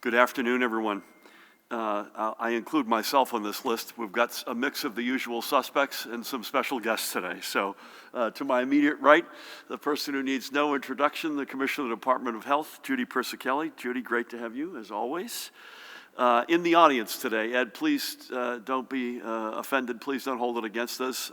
Good afternoon, everyone. I include myself on this list. We've got a mix of the usual suspects and some special guests today. So to my immediate right, the person who needs no introduction, the Commissioner of the Department of Health, Judy Persichelli. Judy, great to have you, as always. In the audience today, Ed, please don't be offended. Please don't hold it against us.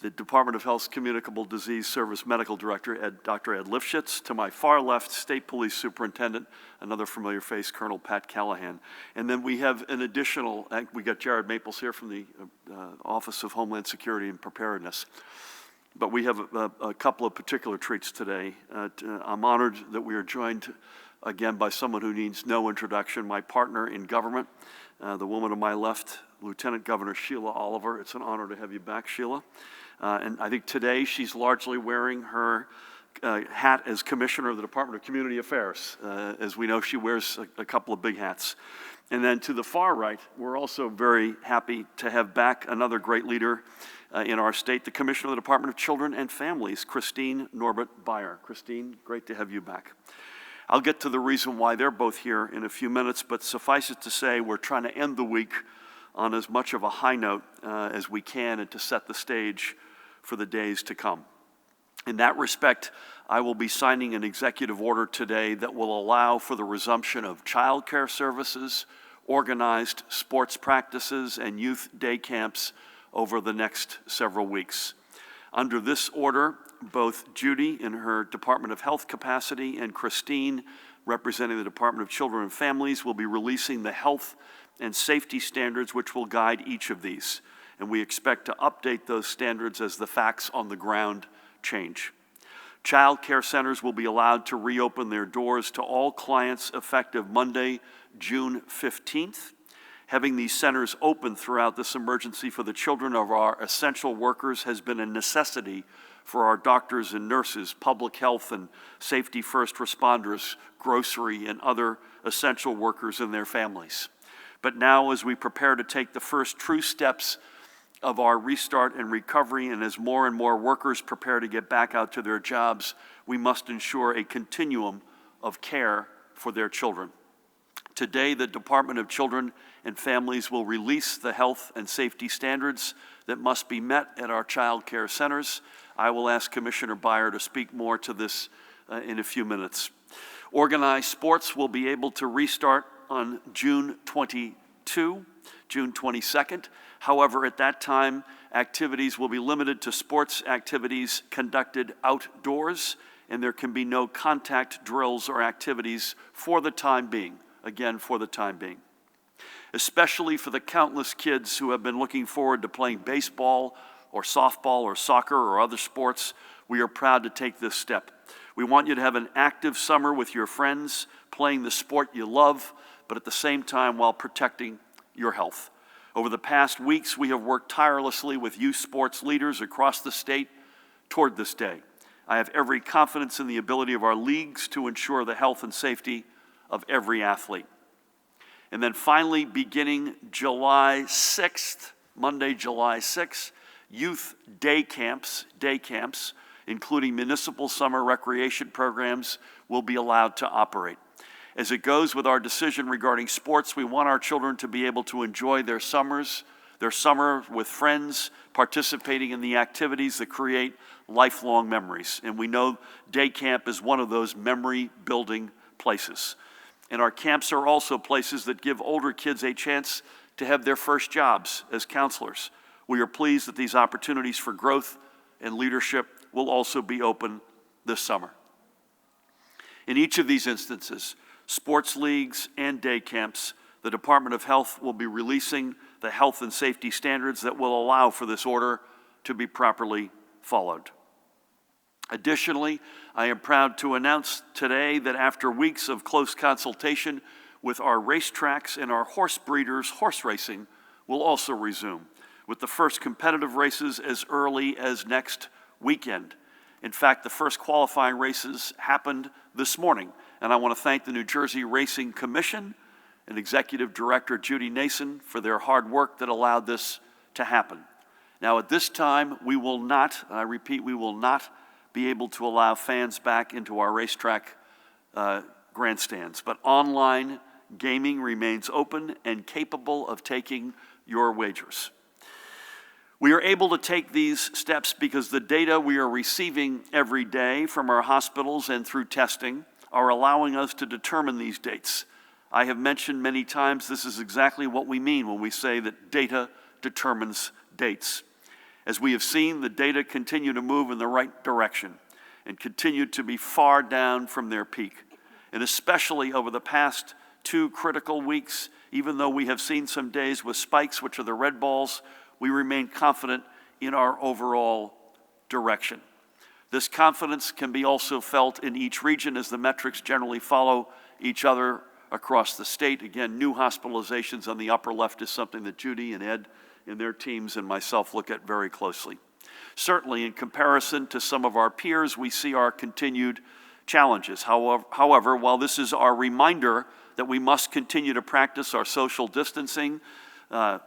The Department of Health's Communicable Disease Service Medical Director, Dr. Ed Lifshitz. To my far left, State Police Superintendent, another familiar face, Colonel Pat Callahan. And then we have an additional, we got Jared Maples here from the Office of Homeland Security and Preparedness. But we have a couple of particular treats today. I'm honored that we are joined again by someone who needs no introduction, my partner in government, the woman to my left, Lieutenant Governor Sheila Oliver. It's an honor to have you back, Sheila. And I think today she's largely wearing her hat as Commissioner of the Department of Community Affairs. As we know, she wears a couple of big hats. And then to the far right, we're also very happy to have back another great leader in our state, the Commissioner of the Department of Children and Families, Christine Norbert-Beyer. Christine, great to have you back. I'll get to the reason why they're both here in a few minutes, but suffice it to say, we're trying to end the week on as much of a high note as we can and to set the stage for the days to come. In that respect, I will be signing an executive order today that will allow for the resumption of child care services, organized sports practices, and youth day camps over the next several weeks. Under this order, both Judy in her Department of Health capacity and Christine, representing the Department of Children and Families, will be releasing the health and safety standards which will guide each of these. And we expect to update those standards as the facts on the ground change. Child care centers will be allowed to reopen their doors to all clients effective Monday, June 15th. Having these centers open throughout this emergency for the children of our essential workers has been a necessity for our doctors and nurses, public health and safety first responders, grocery and other essential workers and their families. But now, as we prepare to take the first true steps of our restart and recovery, and as more and more workers prepare to get back out to their jobs, we must ensure a continuum of care for their children. Today, the Department of Children and Families will release the health and safety standards that must be met at our child care centers. I will ask Commissioner Beyer to speak more to this in a few minutes. Organized sports will be able to restart on June 22nd. However, at that time, activities will be limited to sports activities conducted outdoors, and there can be no contact drills or activities for the time being. Again, for the time being. Especially for the countless kids who have been looking forward to playing baseball or softball or soccer or other sports, we are proud to take this step. We want you to have an active summer with your friends, playing the sport you love, but at the same time while protecting your health. Over the past weeks, we have worked tirelessly with youth sports leaders across the state toward this day. I have every confidence in the ability of our leagues to ensure the health and safety of every athlete. And then finally, beginning July 6th, Monday, July 6th, youth day camps, including municipal summer recreation programs, will be allowed to operate. As it goes with our decision regarding sports, we want our children to be able to enjoy their summer with friends, participating in the activities that create lifelong memories. And we know day camp is one of those memory-building places. And our camps are also places that give older kids a chance to have their first jobs as counselors. We are pleased that these opportunities for growth and leadership will also be open this summer. In each of these instances, sports leagues and day camps, the Department of Health will be releasing the health and safety standards that will allow for this order to be properly followed. Additionally, I am proud to announce today that after weeks of close consultation with our racetracks and our horse breeders, horse racing will also resume, with the first competitive races as early as next weekend. In fact, the first qualifying races happened this morning, and I want to thank the New Jersey Racing Commission and Executive Director Judy Nason for their hard work that allowed this to happen. Now, at this time, we will not, and I repeat, we will not be able to allow fans back into our racetrack grandstands. But online gaming remains open and capable of taking your wagers. We are able to take these steps because the data we are receiving every day from our hospitals and through testing are allowing us to determine these dates. I have mentioned many times this is exactly what we mean when we say that data determines dates. As we have seen, the data continue to move in the right direction and continue to be far down from their peak. And especially over the past 2 critical weeks, even though we have seen some days with spikes, which are the red balls, we remain confident in our overall direction. This confidence can be also felt in each region as the metrics generally follow each other across the state. Again, new hospitalizations on the upper left is something that Judy and Ed and their teams and myself look at very closely. Certainly, in comparison to some of our peers, we see our continued challenges. However, while this is our reminder that we must continue to practice our social distancing,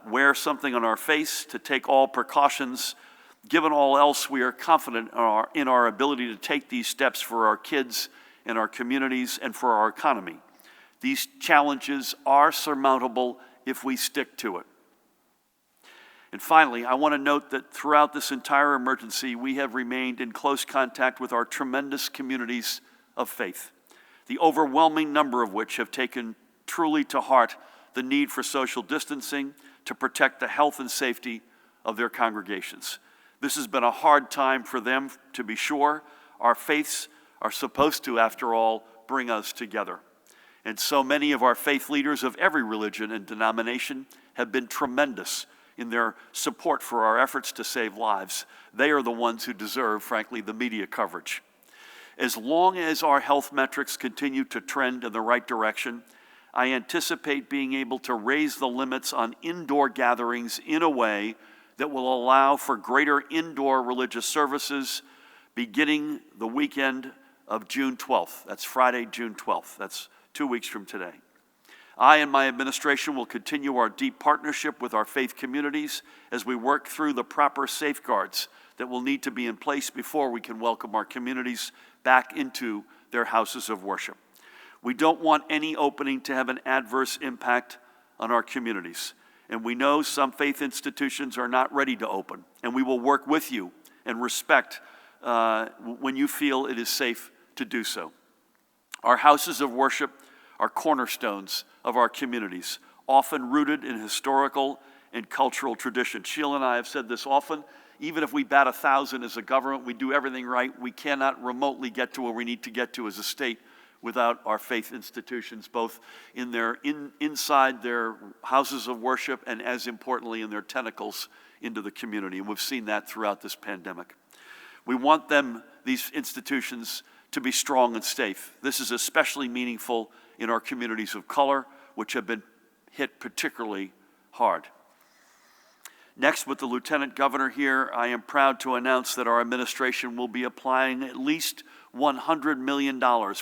wear something on our face, to take all precautions, given all else, we are confident in our ability to take these steps for our kids and our communities and for our economy. These challenges are surmountable if we stick to it. And finally, I want to note that throughout this entire emergency, we have remained in close contact with our tremendous communities of faith, the overwhelming number of which have taken truly to heart the need for social distancing to protect the health and safety of their congregations. This has been a hard time for them, to be sure. Our faiths are supposed to, after all, bring us together. And so many of our faith leaders of every religion and denomination have been tremendous in their support for our efforts to save lives. They are the ones who deserve, frankly, the media coverage. As long as our health metrics continue to trend in the right direction, I anticipate being able to raise the limits on indoor gatherings in a way that will allow for greater indoor religious services beginning the weekend of June 12th. That's Friday, June 12th. That's 2 weeks from today. I and my administration will continue our deep partnership with our faith communities as we work through the proper safeguards that will need to be in place before we can welcome our communities back into their houses of worship. We don't want any opening to have an adverse impact on our communities. And we know some faith institutions are not ready to open, and we will work with you and respect when you feel it is safe to do so. Our houses of worship are cornerstones of our communities, often rooted in historical and cultural tradition. Sheila and I have said this often. Even if we bat 1,000 as a government, we do everything right, we cannot remotely get to where we need to get to as a state without our faith institutions, both in inside their houses of worship and, as importantly, in their tentacles into the community. And we've seen that throughout this pandemic. We want these institutions, to be strong and safe. This is especially meaningful in our communities of color, which have been hit particularly hard. Next, with the Lieutenant Governor here, I am proud to announce that our administration will be applying at least $100 million,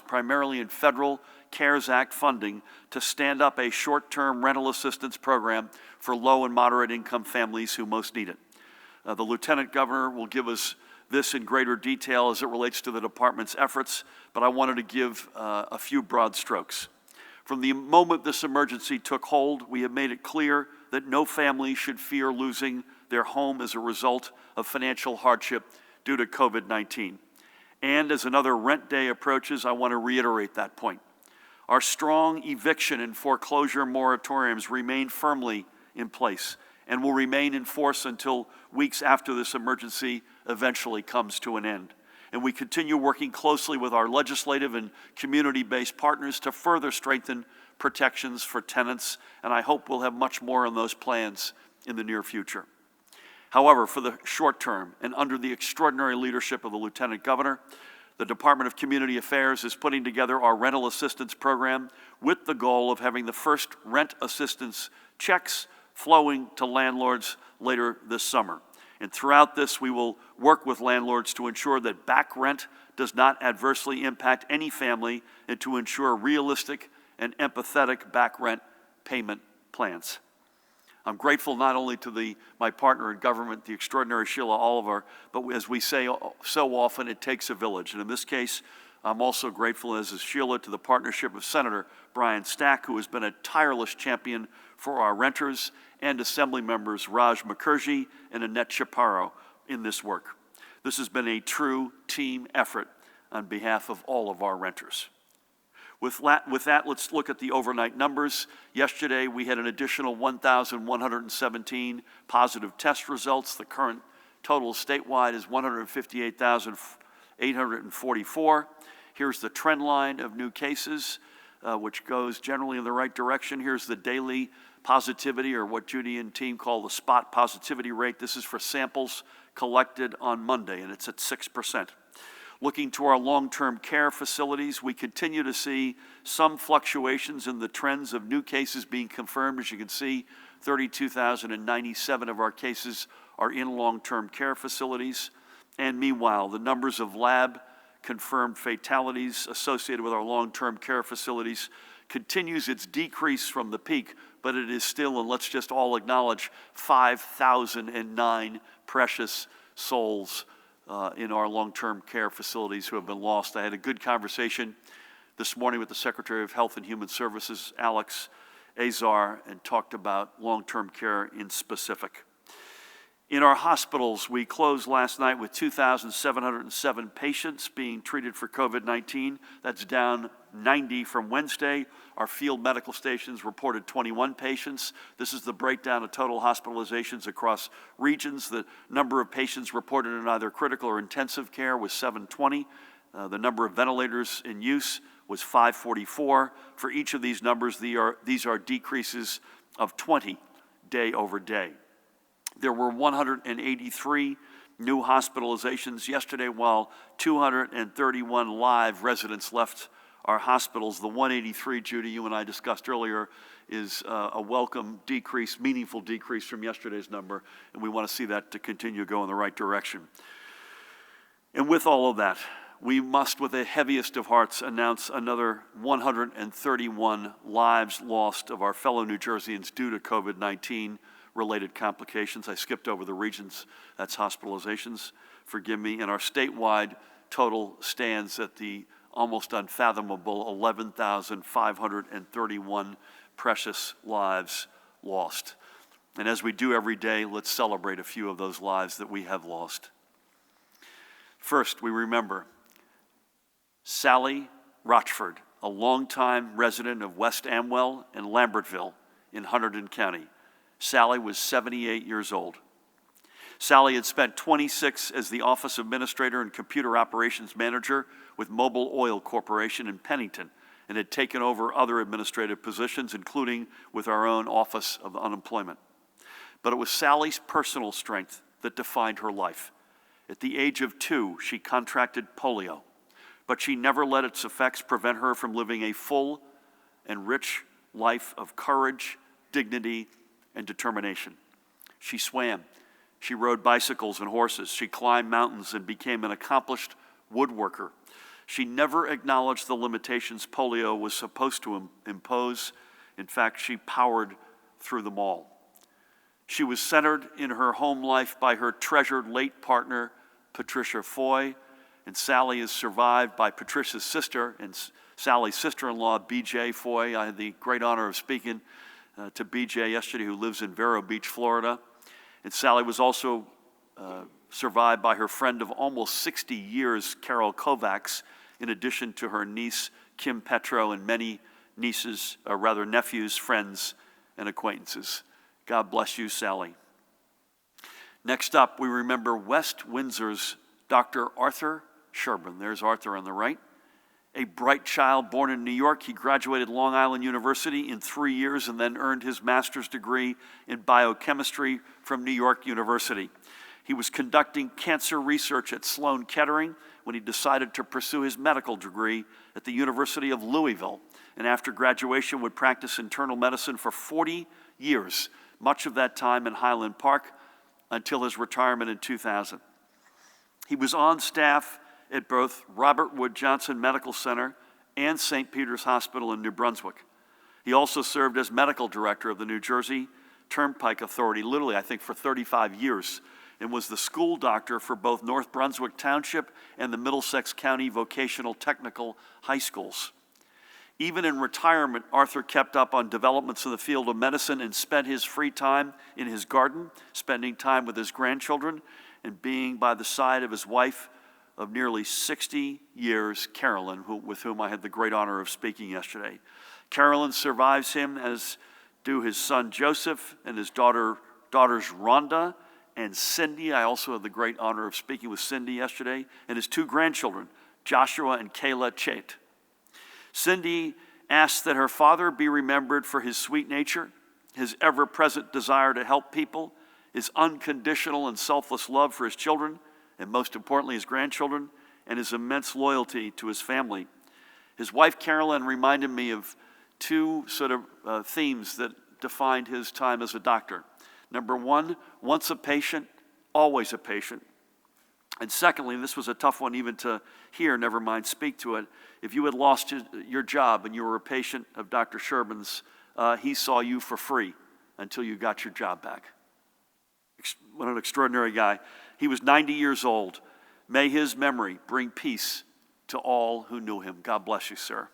primarily in federal CARES Act funding, to stand up a short-term rental assistance program for low and moderate income families who most need it. The Lieutenant Governor will give us this in greater detail as it relates to the department's efforts, but I wanted to give a few broad strokes. From the moment this emergency took hold, we have made it clear that no family should fear losing their home as a result of financial hardship due to COVID-19. And as another rent day approaches, I want to reiterate that point. Our strong eviction and foreclosure moratoriums remain firmly in place and will remain in force until weeks after this emergency eventually comes to an end. And we continue working closely with our legislative and community-based partners to further strengthen protections for tenants, and I hope we'll have much more on those plans in the near future. However, for the short term, and under the extraordinary leadership of the Lieutenant Governor, the Department of Community Affairs is putting together our rental assistance program with the goal of having the first rent assistance checks flowing to landlords later this summer. And throughout this, we will work with landlords to ensure that back rent does not adversely impact any family and to ensure realistic and empathetic back rent payment plans. I'm grateful not only to my partner in government, the extraordinary Sheila Oliver, but as we say so often, it takes a village. And in this case, I'm also grateful, as is Sheila, to the partnership of Senator Brian Stack, who has been a tireless champion for our renters, and Assembly members Raj Mukherjee and Annette Chaparro in this work. This has been a true team effort on behalf of all of our renters. With that, let's look at the overnight numbers. Yesterday, we had an additional 1,117 positive test results. The current total statewide is 158,844. Here's the trend line of new cases, which goes generally in the right direction. Here's the daily positivity, or what Judy and team call the spot positivity rate. This is for samples collected on Monday, and it's at 6%. Looking to our long-term care facilities, we continue to see some fluctuations in the trends of new cases being confirmed. As you can see, 32,097 of our cases are in long-term care facilities. And meanwhile, the numbers of lab-confirmed fatalities associated with our long-term care facilities continues its decrease from the peak, but it is still, and let's just all acknowledge, 5,009 precious souls in our long-term care facilities who have been lost. I had a good conversation this morning with the Secretary of Health and Human Services, Alex Azar, and talked about long-term care in specific. In our hospitals, we closed last night with 2,707 patients being treated for COVID-19. That's down 90 from Wednesday. Our field medical stations reported 21 patients. This is the breakdown of total hospitalizations across regions. The number of patients reported in either critical or intensive care was 720. The number of ventilators in use was 544. For each of these numbers, these are decreases of 20 day over day. There were 183 new hospitalizations yesterday, while 231 live residents left our hospitals. The 183, Judy, you and I discussed earlier, is a welcome decrease, meaningful decrease from yesterday's number, and we want to see that to continue to go in the right direction. And with all of that, we must, with the heaviest of hearts, announce another 131 lives lost of our fellow New Jerseyans due to COVID-19 related complications. I skipped over the regions, that's hospitalizations, forgive me, and our statewide total stands at the almost unfathomable 11,531 precious lives lost. And as we do every day, let's celebrate a few of those lives that we have lost. First, we remember Sally Rochford, a longtime resident of West Amwell and Lambertville in Hunterdon County. Sally was 78 years old. Sally had spent 26 as the office administrator and computer operations manager with Mobil Oil Corporation in Pennington, and had taken over other administrative positions, including with our own Office of Unemployment. But it was Sally's personal strength that defined her life. At the age of 2, she contracted polio, but she never let its effects prevent her from living a full and rich life of courage, dignity, and determination. She swam, she rode bicycles and horses, she climbed mountains and became an accomplished woodworker. She never acknowledged the limitations polio was supposed to impose. In fact, she powered through them all. She was centered in her home life by her treasured late partner, Patricia Foy, and Sally is survived by Patricia's sister and Sally's sister-in-law, BJ Foy. I had the great honor of speaking to BJ yesterday, who lives in Vero Beach, Florida. And Sally was also survived by her friend of almost 60 years, Carol Kovacs, in addition to her niece, Kim Petro, and many nephews, friends, and acquaintances. God bless you, Sally. Next up, we remember West Windsor's Dr. Arthur Sherburne. There's Arthur on the right. A bright child born in New York, he graduated Long Island University in 3 years and then earned his master's degree in biochemistry from New York University. He was conducting cancer research at Sloan Kettering when he decided to pursue his medical degree at the University of Louisville, and after graduation would practice internal medicine for 40 years, much of that time in Highland Park until his retirement in 2000. He was on staff at both Robert Wood Johnson Medical Center and St. Peter's Hospital in New Brunswick. He also served as medical director of the New Jersey Turnpike Authority, literally, I think, for 35 years. and was the school doctor for both North Brunswick Township and the Middlesex County Vocational Technical High Schools. Even in retirement, Arthur kept up on developments in the field of medicine and spent his free time in his garden, spending time with his grandchildren, and being by the side of his wife of nearly 60 years, Carolyn, with whom I had the great honor of speaking yesterday. Carolyn survives him, as do his son Joseph and his daughters Rhonda and Cindy. I also had the great honor of speaking with Cindy yesterday, and his two grandchildren, Joshua and Kayla Chait. Cindy asks that her father be remembered for his sweet nature, his ever-present desire to help people, his unconditional and selfless love for his children, and most importantly, his grandchildren, and his immense loyalty to his family. His wife, Carolyn, reminded me of two sort of themes that defined his time as a doctor. Number one, once a patient, always a patient. And secondly, and this was a tough one even to hear, never mind speak to it, if you had lost your job and you were a patient of Dr. Sherman's, he saw you for free until you got your job back. What an extraordinary guy. He was 90 years old. May his memory bring peace to all who knew him. God bless you, sir.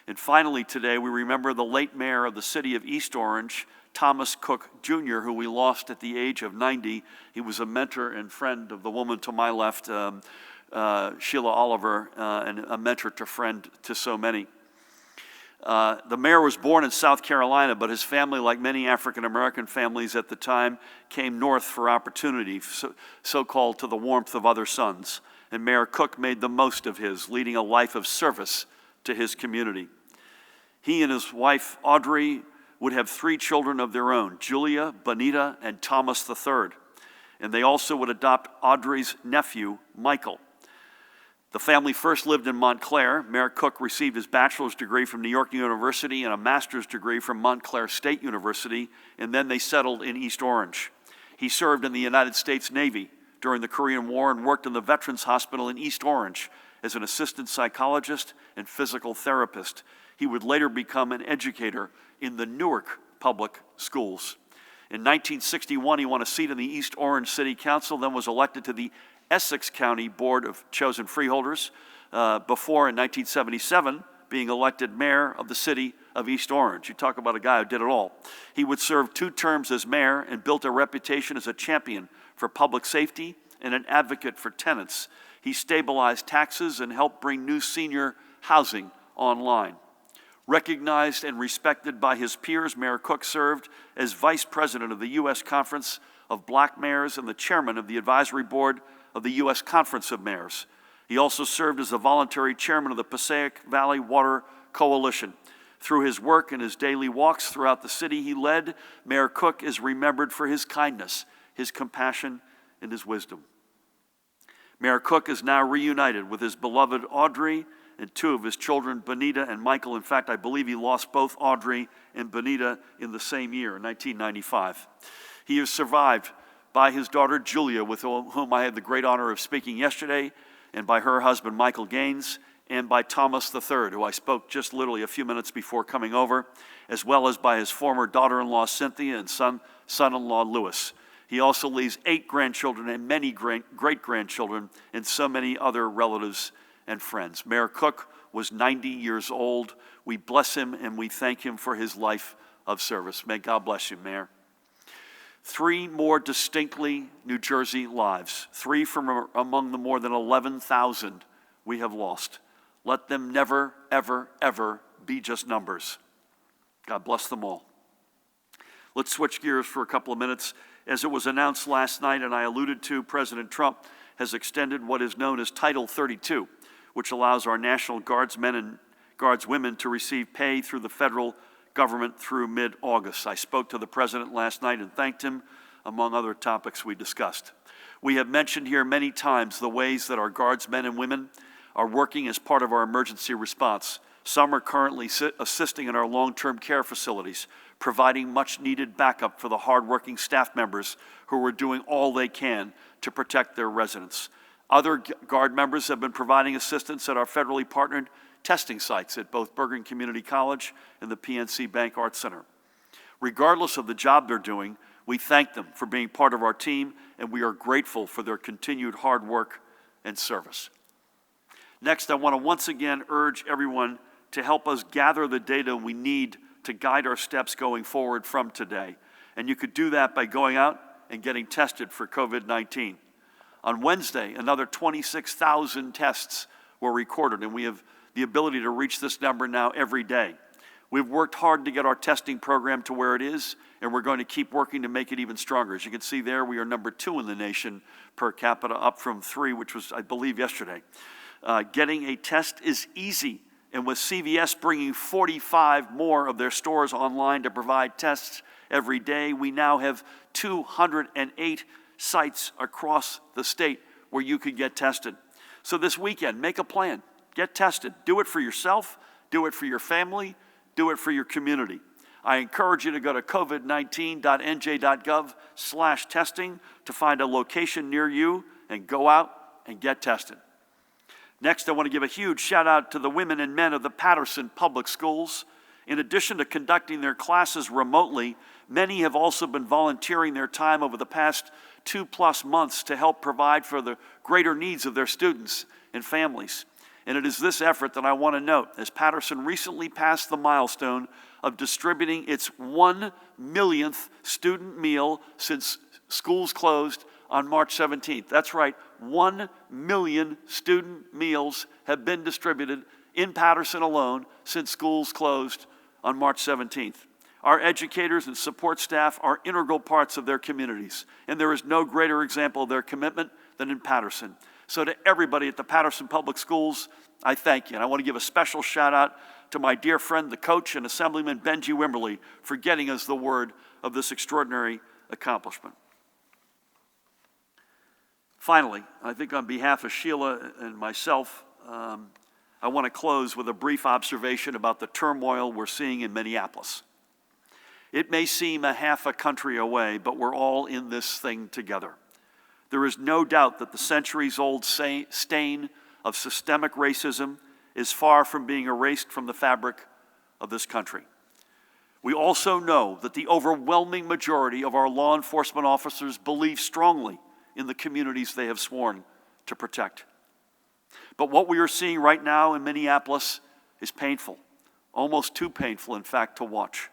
And finally today, we remember the late mayor of the city of East Orange, Thomas Cook Jr., who we lost at the age of 90. He was a mentor and friend of the woman to my left, Sheila Oliver, and a mentor to friend to so many. The mayor was born in South Carolina, but his family, like many African-American families at the time, came north for opportunity, so-called to the warmth of other suns. And Mayor Cook made the most of his, leading a life of service to his community. He and his wife, Audrey, would have 3 children of their own, Julia, Bonita, and Thomas III. And they also would adopt Audrey's nephew, Michael. The family first lived in Montclair. Mayor Cook received his bachelor's degree from New York University and a master's degree from Montclair State University, and then they settled in East Orange. He served in the United States Navy during the Korean War and worked in the Veterans Hospital in East Orange as an assistant psychologist and physical therapist. He would later become an educator in the Newark Public Schools. In 1961, he won a seat in the East Orange City Council, then was elected to the Essex County Board of Chosen Freeholders, before in 1977 being elected mayor of the city of East Orange. You talk about a guy who did it all. He would serve 2 terms as mayor and built a reputation as a champion for public safety and an advocate for tenants. He stabilized taxes and helped bring new senior housing online. Recognized and respected by his peers, Mayor Cook served as vice president of the U.S. Conference of Black Mayors and the chairman of the advisory board of the U.S. Conference of Mayors. He also served as the voluntary chairman of the Passaic Valley Water Coalition. Through his work and his daily walks throughout the city he led, Mayor Cook is remembered for his kindness, his compassion, and his wisdom. Mayor Cook is now reunited with his beloved Audrey and 2 of his children, Bonita and Michael. In fact, I believe he lost both Audrey and Bonita in the same year, 1995. He is survived by his daughter, Julia, with whom I had the great honor of speaking yesterday, and by her husband, Michael Gaines, and by Thomas III, who I spoke just literally a few minutes before coming over, as well as by his former daughter-in-law, Cynthia, and son-in-law, Louis. He also leaves 8 grandchildren and many great-grandchildren and so many other relatives and friends. Mayor Cook was 90 years old. We bless him and we thank him for his life of service. May God bless you, Mayor. 3 more distinctly New Jersey lives, 3 from among the more than 11,000 we have lost. Let them never, ever, ever be just numbers. God bless them all. Let's switch gears for a couple of minutes. As it was announced last night, and I alluded to, President Trump has extended what is known as Title 32, which allows our National Guardsmen and Guardswomen to receive pay through the federal government through mid-August. I spoke to the President last night and thanked him, among other topics we discussed. We have mentioned here many times the ways that our Guardsmen and women are working as part of our emergency response. Some are currently assisting in our long-term care facilities, providing much-needed backup for the hard-working staff members who are doing all they can to protect their residents. Other Guard members have been providing assistance at our federally partnered testing sites at both Bergen Community College and the PNC Bank Arts Center. Regardless of the job they're doing, We thank them for being part of our team, and we are grateful for their continued hard work and service. Next, I want to once again urge everyone to help us gather the data we need to guide our steps going forward from today. And you could do that by going out and getting tested for COVID-19. On Wednesday, another 26,000 tests were recorded, and we have the ability to reach this number now every day. We've worked hard to get our testing program to where it is, and we're going to keep working to make it even stronger. As you can see there, we are number 2 in the nation per capita, up from 3, which was, I believe, yesterday. Getting a test is easy, and with CVS bringing 45 more of their stores online to provide tests every day, we now have 208 sites across the state where you could get tested. So this weekend, make a plan. Get tested. Do it for yourself. Do it for your family. Do it for your community. I encourage you to go to covid19.nj.gov/testing to find a location near you and go out and get tested. Next, I want to give a huge shout out to the women and men of the Patterson Public Schools. In addition to conducting their classes remotely, many have also been volunteering their time over the past 2+ months to help provide for the greater needs of their students and families. And it is this effort that I want to note, as Patterson recently passed the milestone of distributing its 1 millionth student meal since schools closed on March 17th. That's right, 1 million student meals have been distributed in Patterson alone since schools closed on March 17th. Our educators and support staff are integral parts of their communities, and there is no greater example of their commitment than in Patterson. So to everybody at the Patterson Public Schools, I thank you. And I want to give a special shout out to my dear friend, the coach and Assemblyman Benji Wimberly, for getting us the word of this extraordinary accomplishment. Finally, I think on behalf of Sheila and myself, I want to close with a brief observation about the turmoil we're seeing in Minneapolis. It may seem a half a country away, but we're all in this thing together. There is no doubt that the centuries-old stain of systemic racism is far from being erased from the fabric of this country. We also know that the overwhelming majority of our law enforcement officers believe strongly in the communities they have sworn to protect. But what we are seeing right now in Minneapolis is painful, almost too painful, in fact, to watch.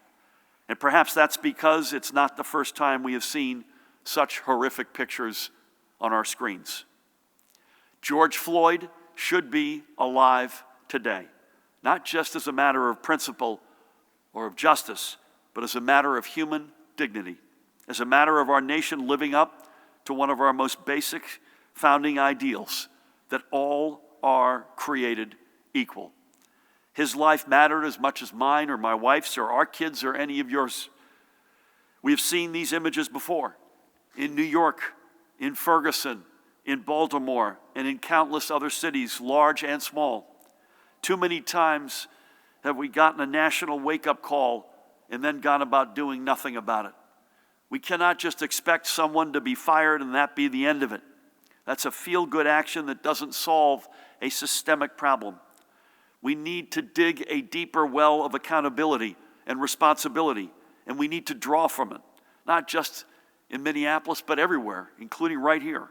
And perhaps that's because it's not the first time we have seen such horrific pictures on our screens. George Floyd should be alive today, not just as a matter of principle or of justice, but as a matter of human dignity, as a matter of our nation living up to one of our most basic founding ideals, that all are created equal. His life mattered as much as mine or my wife's or our kids or any of yours. We have seen these images before in New York, in Ferguson, in Baltimore, and in countless other cities, large and small. Too many times have we gotten a national wake-up call and then gone about doing nothing about it. We cannot just expect someone to be fired and that be the end of it. That's a feel-good action that doesn't solve a systemic problem. We need to dig a deeper well of accountability and responsibility, and we need to draw from it, not just in Minneapolis, but everywhere, including right here.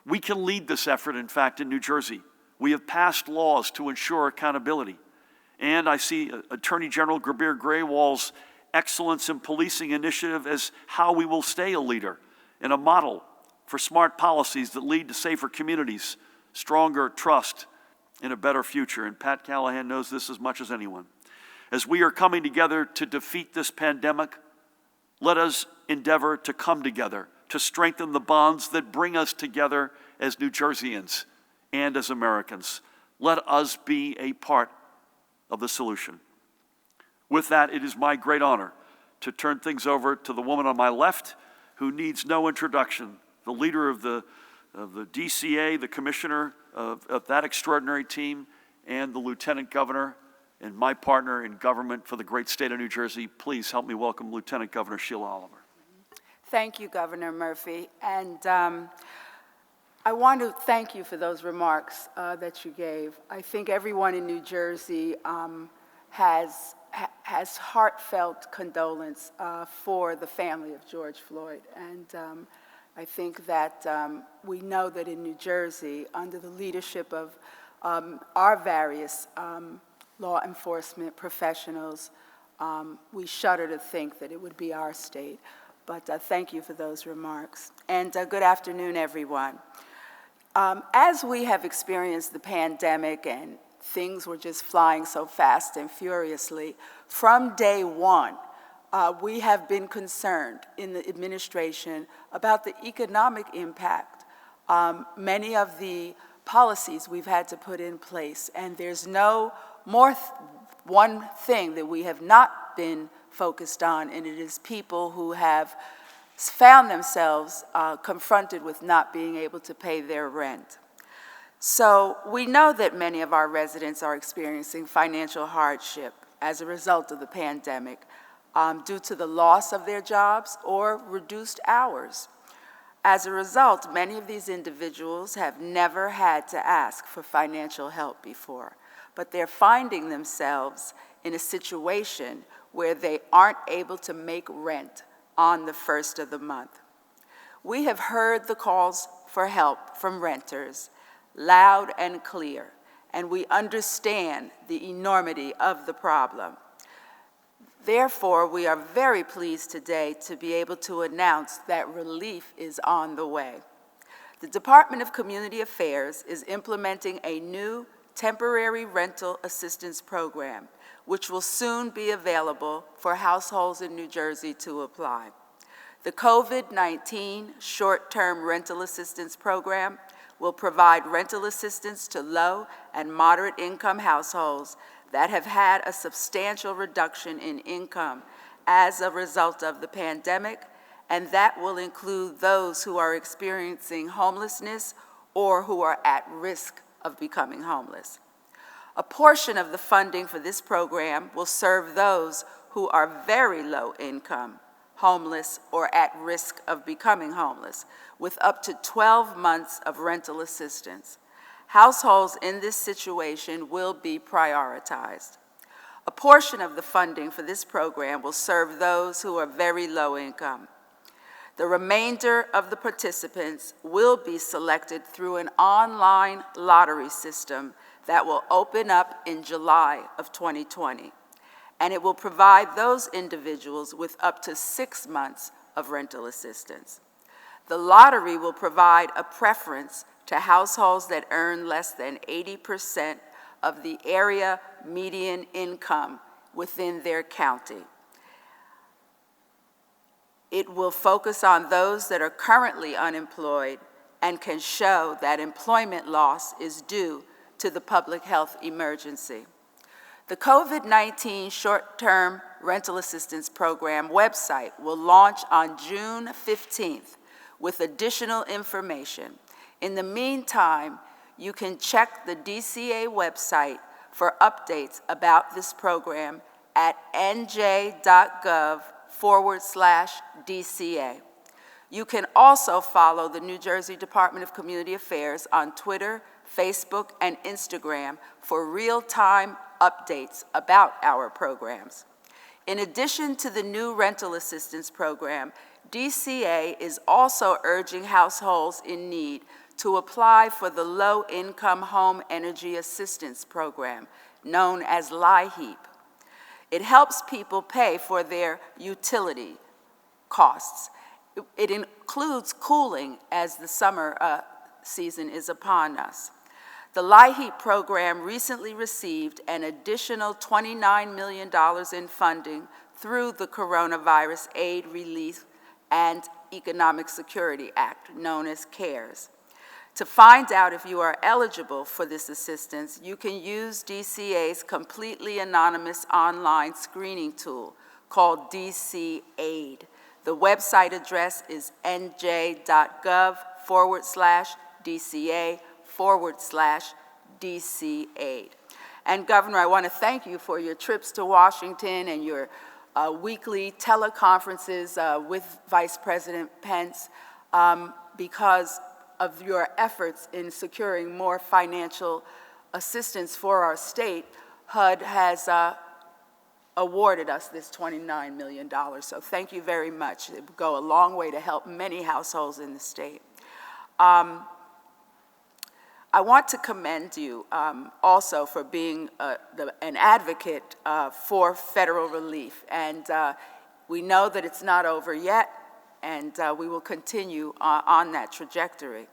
We can lead this effort, in fact, in New Jersey. We have passed laws to ensure accountability. And I see Attorney General Grabir Graywal's Excellence in Policing initiative as how we will stay a leader and a model for smart policies that lead to safer communities, stronger trust, and a better future. And Pat Callahan knows this as much as anyone. As we are coming together to defeat this pandemic, let us endeavor to come together, to strengthen the bonds that bring us together as New Jerseyans and as Americans. Let us be a part of the solution. With that, it is my great honor to turn things over to the woman on my left, who needs no introduction, the leader of the DCA, the commissioner of that extraordinary team, and the lieutenant governor, and my partner in government for the great state of New Jersey. Please help me welcome Lieutenant Governor Sheila Oliver. Thank you, Governor Murphy. And I want to thank you for those remarks that you gave. I think everyone in New Jersey has heartfelt condolence for the family of George Floyd. And I think that we know that in New Jersey, under the leadership of our various law enforcement professionals, we shudder to think that it would be our state. But thank you for those remarks. And good afternoon, everyone. As we have experienced the pandemic and things were just flying so fast and furiously, from day one, we have been concerned in the administration about the economic impact. Many of the policies we've had to put in place, and there's no more one thing that we have not been focused on, and it is people who have found themselves confronted with not being able to pay their rent. So we know that many of our residents are experiencing financial hardship as a result of the pandemic due to the loss of their jobs or reduced hours. As a result, many of these individuals have never had to ask for financial help before, but they're finding themselves in a situation where they aren't able to make rent on the first of the month. We have heard the calls for help from renters loud and clear, and we understand the enormity of the problem. Therefore, we are very pleased today to be able to announce that relief is on the way. The Department of Community Affairs is implementing a new temporary rental assistance program, which will soon be available for households in New Jersey to apply. The COVID-19 short-term rental assistance program will provide rental assistance to low and moderate income households that have had a substantial reduction in income as a result of the pandemic, and that will include those who are experiencing homelessness or who are at risk of becoming homeless. A portion of the funding for this program will serve those who are very low income, homeless, or at risk of becoming homeless, with up to 12 months of rental assistance. Households in this situation will be prioritized. A portion of the funding for this program will serve those who are very low income. The remainder of the participants will be selected through an online lottery system that will open up in July of 2020, and it will provide those individuals with up to 6 months of rental assistance. The lottery will provide a preference to households that earn less than 80% of the area median income within their county. It will focus on those that are currently unemployed and can show that employment loss is due to the public health emergency. The COVID-19 short-term rental assistance program website will launch on June 15th with additional information. In the meantime, you can check the DCA website for updates about this program at nj.gov/DCA. You can also follow the New Jersey Department of Community Affairs on Twitter, Facebook, and Instagram for real-time updates about our programs. In addition to the new rental assistance program, DCA is also urging households in need to apply for the Low-Income Home Energy Assistance Program, known as LIHEAP. It helps people pay for their utility costs. It includes cooling as the summer season is upon us. The LIHEAP program recently received an additional $29 million in funding through the Coronavirus Aid, Relief, and Economic Security Act, known as CARES. To find out if you are eligible for this assistance, you can use DCA's completely anonymous online screening tool called DC Aid. The website address is nj.gov/DCA/DC Aid. And Governor, I want to thank you for your trips to Washington and your weekly teleconferences with Vice President Pence because of your efforts in securing more financial assistance for our state. HUD has awarded us this $29 million. So thank you very much. It will go a long way to help many households in the state. I want to commend you also for being an advocate for federal relief. And we know that it's not over yet, and we will continue on that trajectory.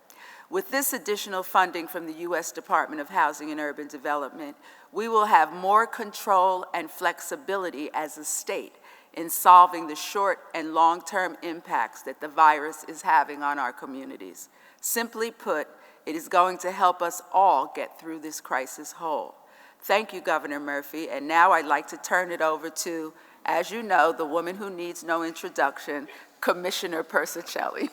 With this additional funding from the U.S. Department of Housing and Urban Development, we will have more control and flexibility as a state in solving the short and long-term impacts that the virus is having on our communities. Simply put, it is going to help us all get through this crisis whole. Thank you, Governor Murphy, and now I'd like to turn it over to, as you know, the woman who needs no introduction, Commissioner Persicelli.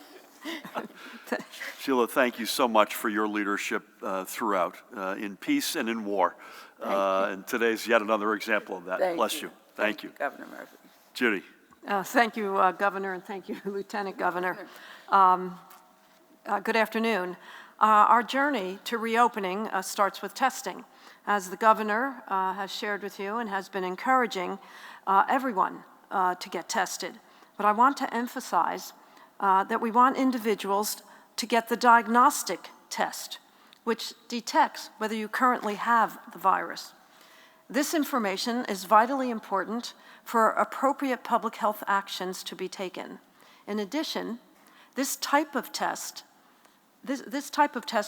Sheila, thank you so much for your leadership throughout, in peace and in war. And today's yet another example of that. Bless you. Thank you. Governor Murphy. Judy. Thank you, Governor, and thank you, Lieutenant Governor. Good afternoon. Our journey to reopening starts with testing. As the governor has shared with you and has been encouraging everyone to get tested. But I want to emphasize that we want individuals to get the diagnostic test, which detects whether you currently have the virus. This information is vitally important for appropriate public health actions to be taken. In addition, this type of test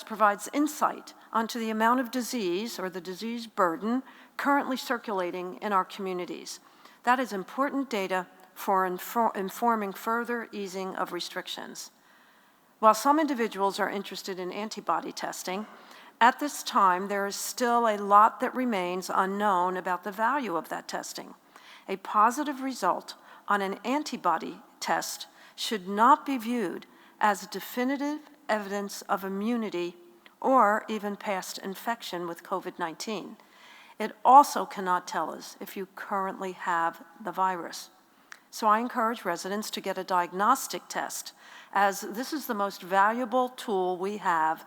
provides insight onto the amount of disease or the disease burden currently circulating in our communities. That is important data for informing further easing of restrictions. While some individuals are interested in antibody testing, at this time there is still a lot that remains unknown about the value of that testing. A positive result on an antibody test should not be viewed as definitive evidence of immunity or even past infection with COVID-19. It also cannot tell us if you currently have the virus. So I encourage residents to get a diagnostic test, as this is the most valuable tool we have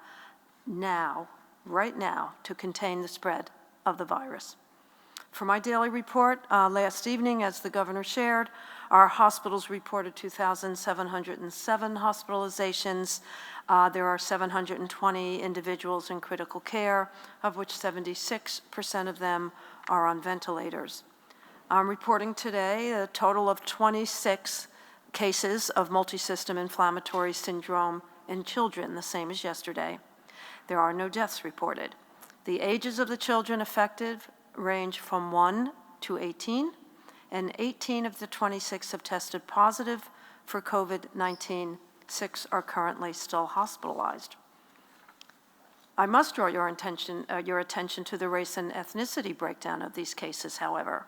now, right now, to contain the spread of the virus. For my daily report, last evening, as the governor shared, our hospitals reported 2,707 hospitalizations. There are 720 individuals in critical care, of which 76% of them are on ventilators. I'm reporting today a total of 26 cases of multisystem inflammatory syndrome in children, the same as yesterday. There are no deaths reported. The ages of the children affected range from 1 to 18, and 18 of the 26 have tested positive for COVID-19. 6 are currently still hospitalized. I must draw your attention to the race and ethnicity breakdown of these cases, however.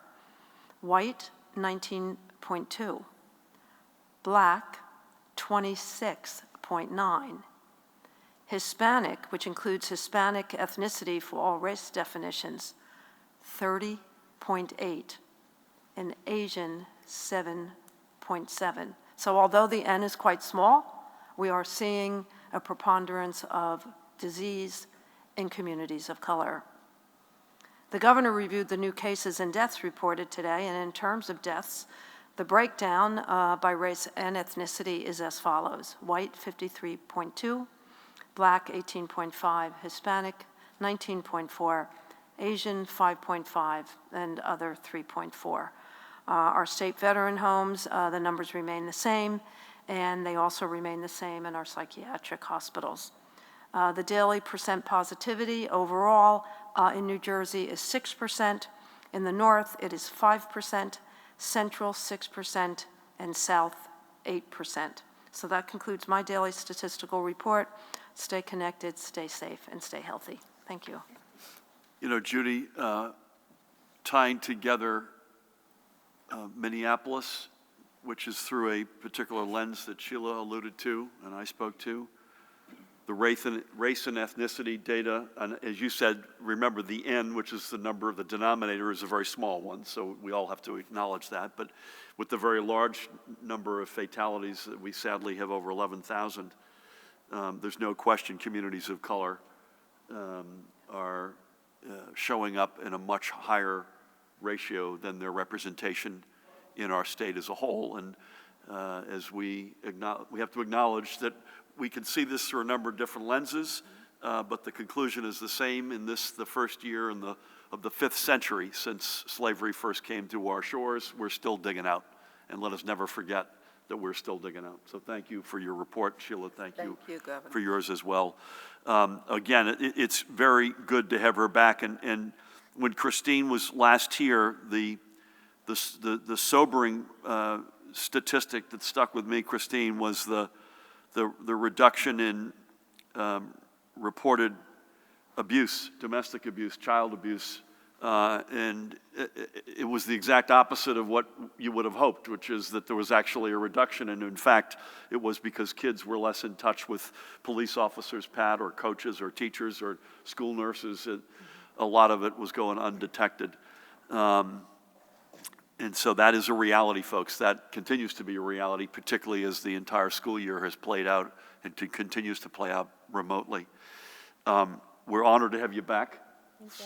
White, 19.2. Black, 26.9. Hispanic, which includes Hispanic ethnicity for all race definitions, 30.8. And Asian, 7.7. So although the N is quite small, we are seeing a preponderance of disease in communities of color. The governor reviewed the new cases and deaths reported today, and in terms of deaths, the breakdown by race and ethnicity is as follows. White, 53.2, Black, 18.5, Hispanic, 19.4, Asian, 5.5, and other 3.4. Our state veteran homes, the numbers remain the same, and they also remain the same in our psychiatric hospitals. The daily percent positivity overall in New Jersey is 6%. In the north, it is 5%, central 6%, and south 8%. So that concludes my daily statistical report. Stay connected, stay safe, and stay healthy. Thank you. You know, Judy, tying together Minneapolis, which is through a particular lens that Sheila alluded to and I spoke to, the race and ethnicity data, and as you said, remember the N, which is the number of the denominator, is a very small one, so we all have to acknowledge that. But with the very large number of fatalities that we sadly have over 11,000, there's no question communities of color are showing up in a much higher ratio than their representation in our state as a whole. And as we have to acknowledge that we can see this through a number of different lenses, but the conclusion is the same in this, the first year of the 5th century since slavery first came to our shores. We're still digging out, and let us never forget that we're still digging out. So thank you for your report, Sheila. Thank you Governor. for yours as well. Again, it's very good to have her back. And when Christine was last here, the sobering statistic that stuck with me, Christine, was the reduction in reported abuse, domestic abuse, child abuse, and it was the exact opposite of what you would have hoped, which is that there was actually a reduction, and in fact, it was because kids were less in touch with police officers, Pat, or coaches, or teachers, or school nurses. A lot of it was going undetected. And so that is a reality, folks. That continues to be a reality, particularly as the entire school year has played out and continues to play out remotely. We're honored to have you back.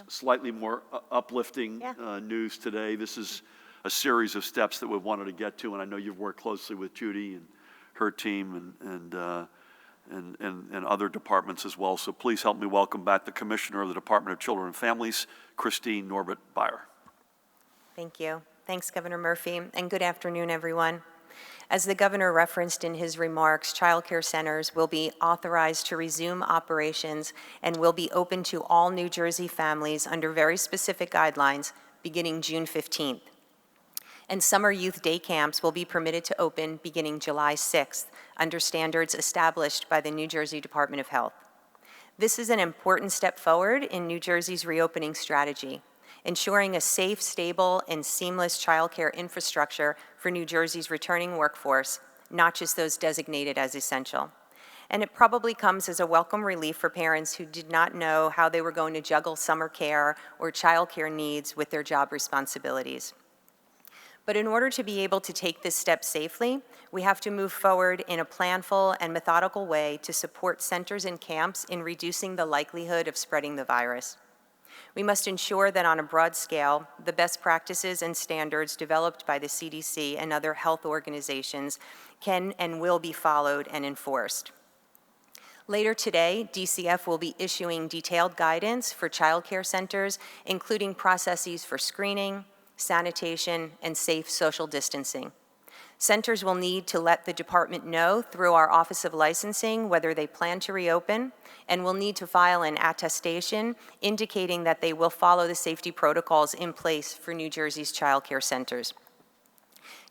Slightly more uplifting news today. This is a series of steps that we've wanted to get to, and I know you've worked closely with Judy and her team and other departments as well. So please help me welcome back the Commissioner of the Department of Children and Families, Christine Norbert-Beyer. Thank you. Thanks, Governor Murphy, and good afternoon, everyone. As the governor referenced in his remarks, child care centers will be authorized to resume operations and will be open to all New Jersey families under very specific guidelines beginning June 15th. And summer youth day camps will be permitted to open beginning July 6th under standards established by the New Jersey Department of Health. This is an important step forward in New Jersey's reopening strategy, ensuring a safe, stable, and seamless child care infrastructure for New Jersey's returning workforce, not just those designated as essential. And it probably comes as a welcome relief for parents who did not know how they were going to juggle summer care or child care needs with their job responsibilities. But in order to be able to take this step safely, we have to move forward in a planful and methodical way to support centers and camps in reducing the likelihood of spreading the virus. We must ensure that on a broad scale, the best practices and standards developed by the CDC and other health organizations can and will be followed and enforced. Later today, DCF will be issuing detailed guidance for child care centers, including processes for screening, sanitation, and safe social distancing. Centers will need to let the department know through our Office of Licensing whether they plan to reopen, and will need to file an attestation indicating that they will follow the safety protocols in place for New Jersey's child care centers.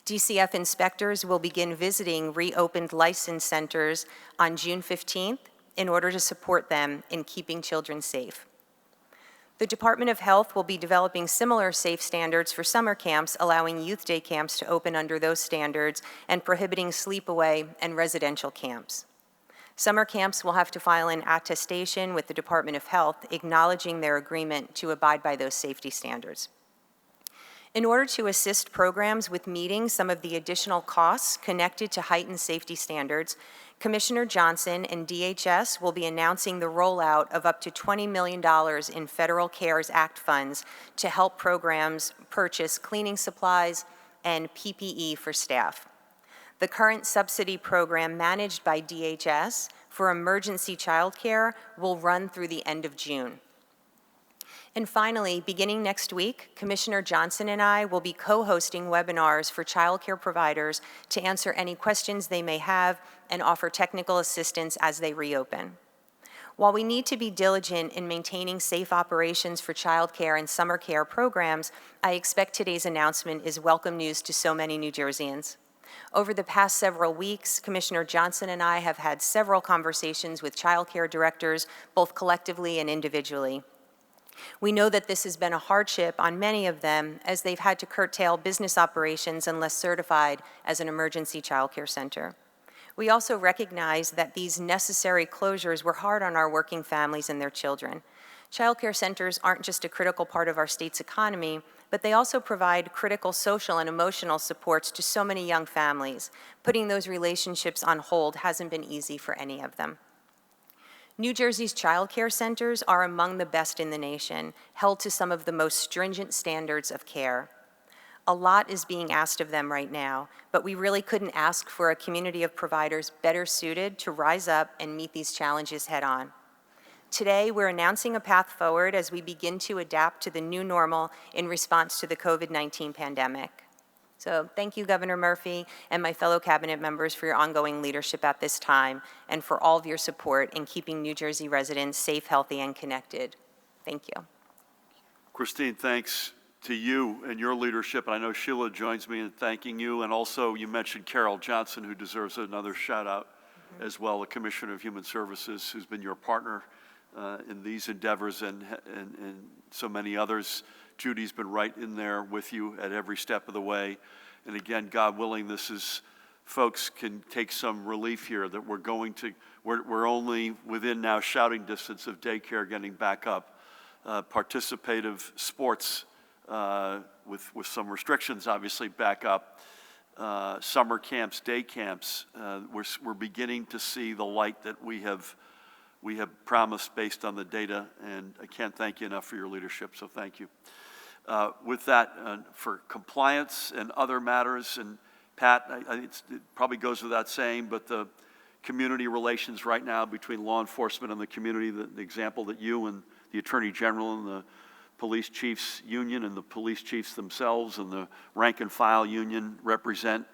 DCF inspectors will begin visiting reopened licensed centers on June 15th in order to support them in keeping children safe. The Department of Health will be developing similar safe standards for summer camps, allowing youth day camps to open under those standards and prohibiting sleepaway and residential camps. Summer camps will have to file an attestation with the Department of Health acknowledging their agreement to abide by those safety standards. In order to assist programs with meeting some of the additional costs connected to heightened safety standards, Commissioner Johnson and DHS will be announcing the rollout of up to $20 million in Federal CARES Act funds to help programs purchase cleaning supplies and PPE for staff. The current subsidy program managed by DHS for emergency childcare will run through the end of June. And finally, beginning next week, Commissioner Johnson and I will be co-hosting webinars for child care providers to answer any questions they may have and offer technical assistance as they reopen. While we need to be diligent in maintaining safe operations for child care and summer care programs, I expect today's announcement is welcome news to so many New Jerseyans. Over the past several weeks, Commissioner Johnson and I have had several conversations with child care directors, both collectively and individually. We know that this has been a hardship on many of them as they've had to curtail business operations unless certified as an emergency child care center. We also recognize that these necessary closures were hard on our working families and their children. Child care centers aren't just a critical part of our state's economy, but they also provide critical social and emotional supports to so many young families. Putting those relationships on hold hasn't been easy for any of them. New Jersey's child care centers are among the best in the nation, held to some of the most stringent standards of care. A lot is being asked of them right now, but we really couldn't ask for a community of providers better suited to rise up and meet these challenges head-on. Today, we're announcing a path forward as we begin to adapt to the new normal in response to the COVID-19 pandemic. So thank you, Governor Murphy, and my fellow cabinet members for your ongoing leadership at this time and for all of your support in keeping New Jersey residents safe, healthy, and connected. Thank you. Christine, thanks to you and your leadership. And I know Sheila joins me in thanking you. And also you mentioned Carol Johnson, who deserves another shout out as well, the Commissioner of Human Services, who's been your partner in these endeavors and so many others. Judy's been right in there with you at every step of the way. And again, God willing, this is, folks can take some relief here that we're only within now shouting distance of daycare getting back up. Participative sports with some restrictions obviously back up. Summer camps, day camps, we're beginning to see the light that we have promised based on the data, and I can't thank you enough for your leadership, so thank you. With that, for compliance and other matters, and Pat, it probably goes without saying, but the community relations right now between law enforcement and the community, the example that you and the Attorney General and the Police Chiefs Union and the police chiefs themselves and the rank and file union represent,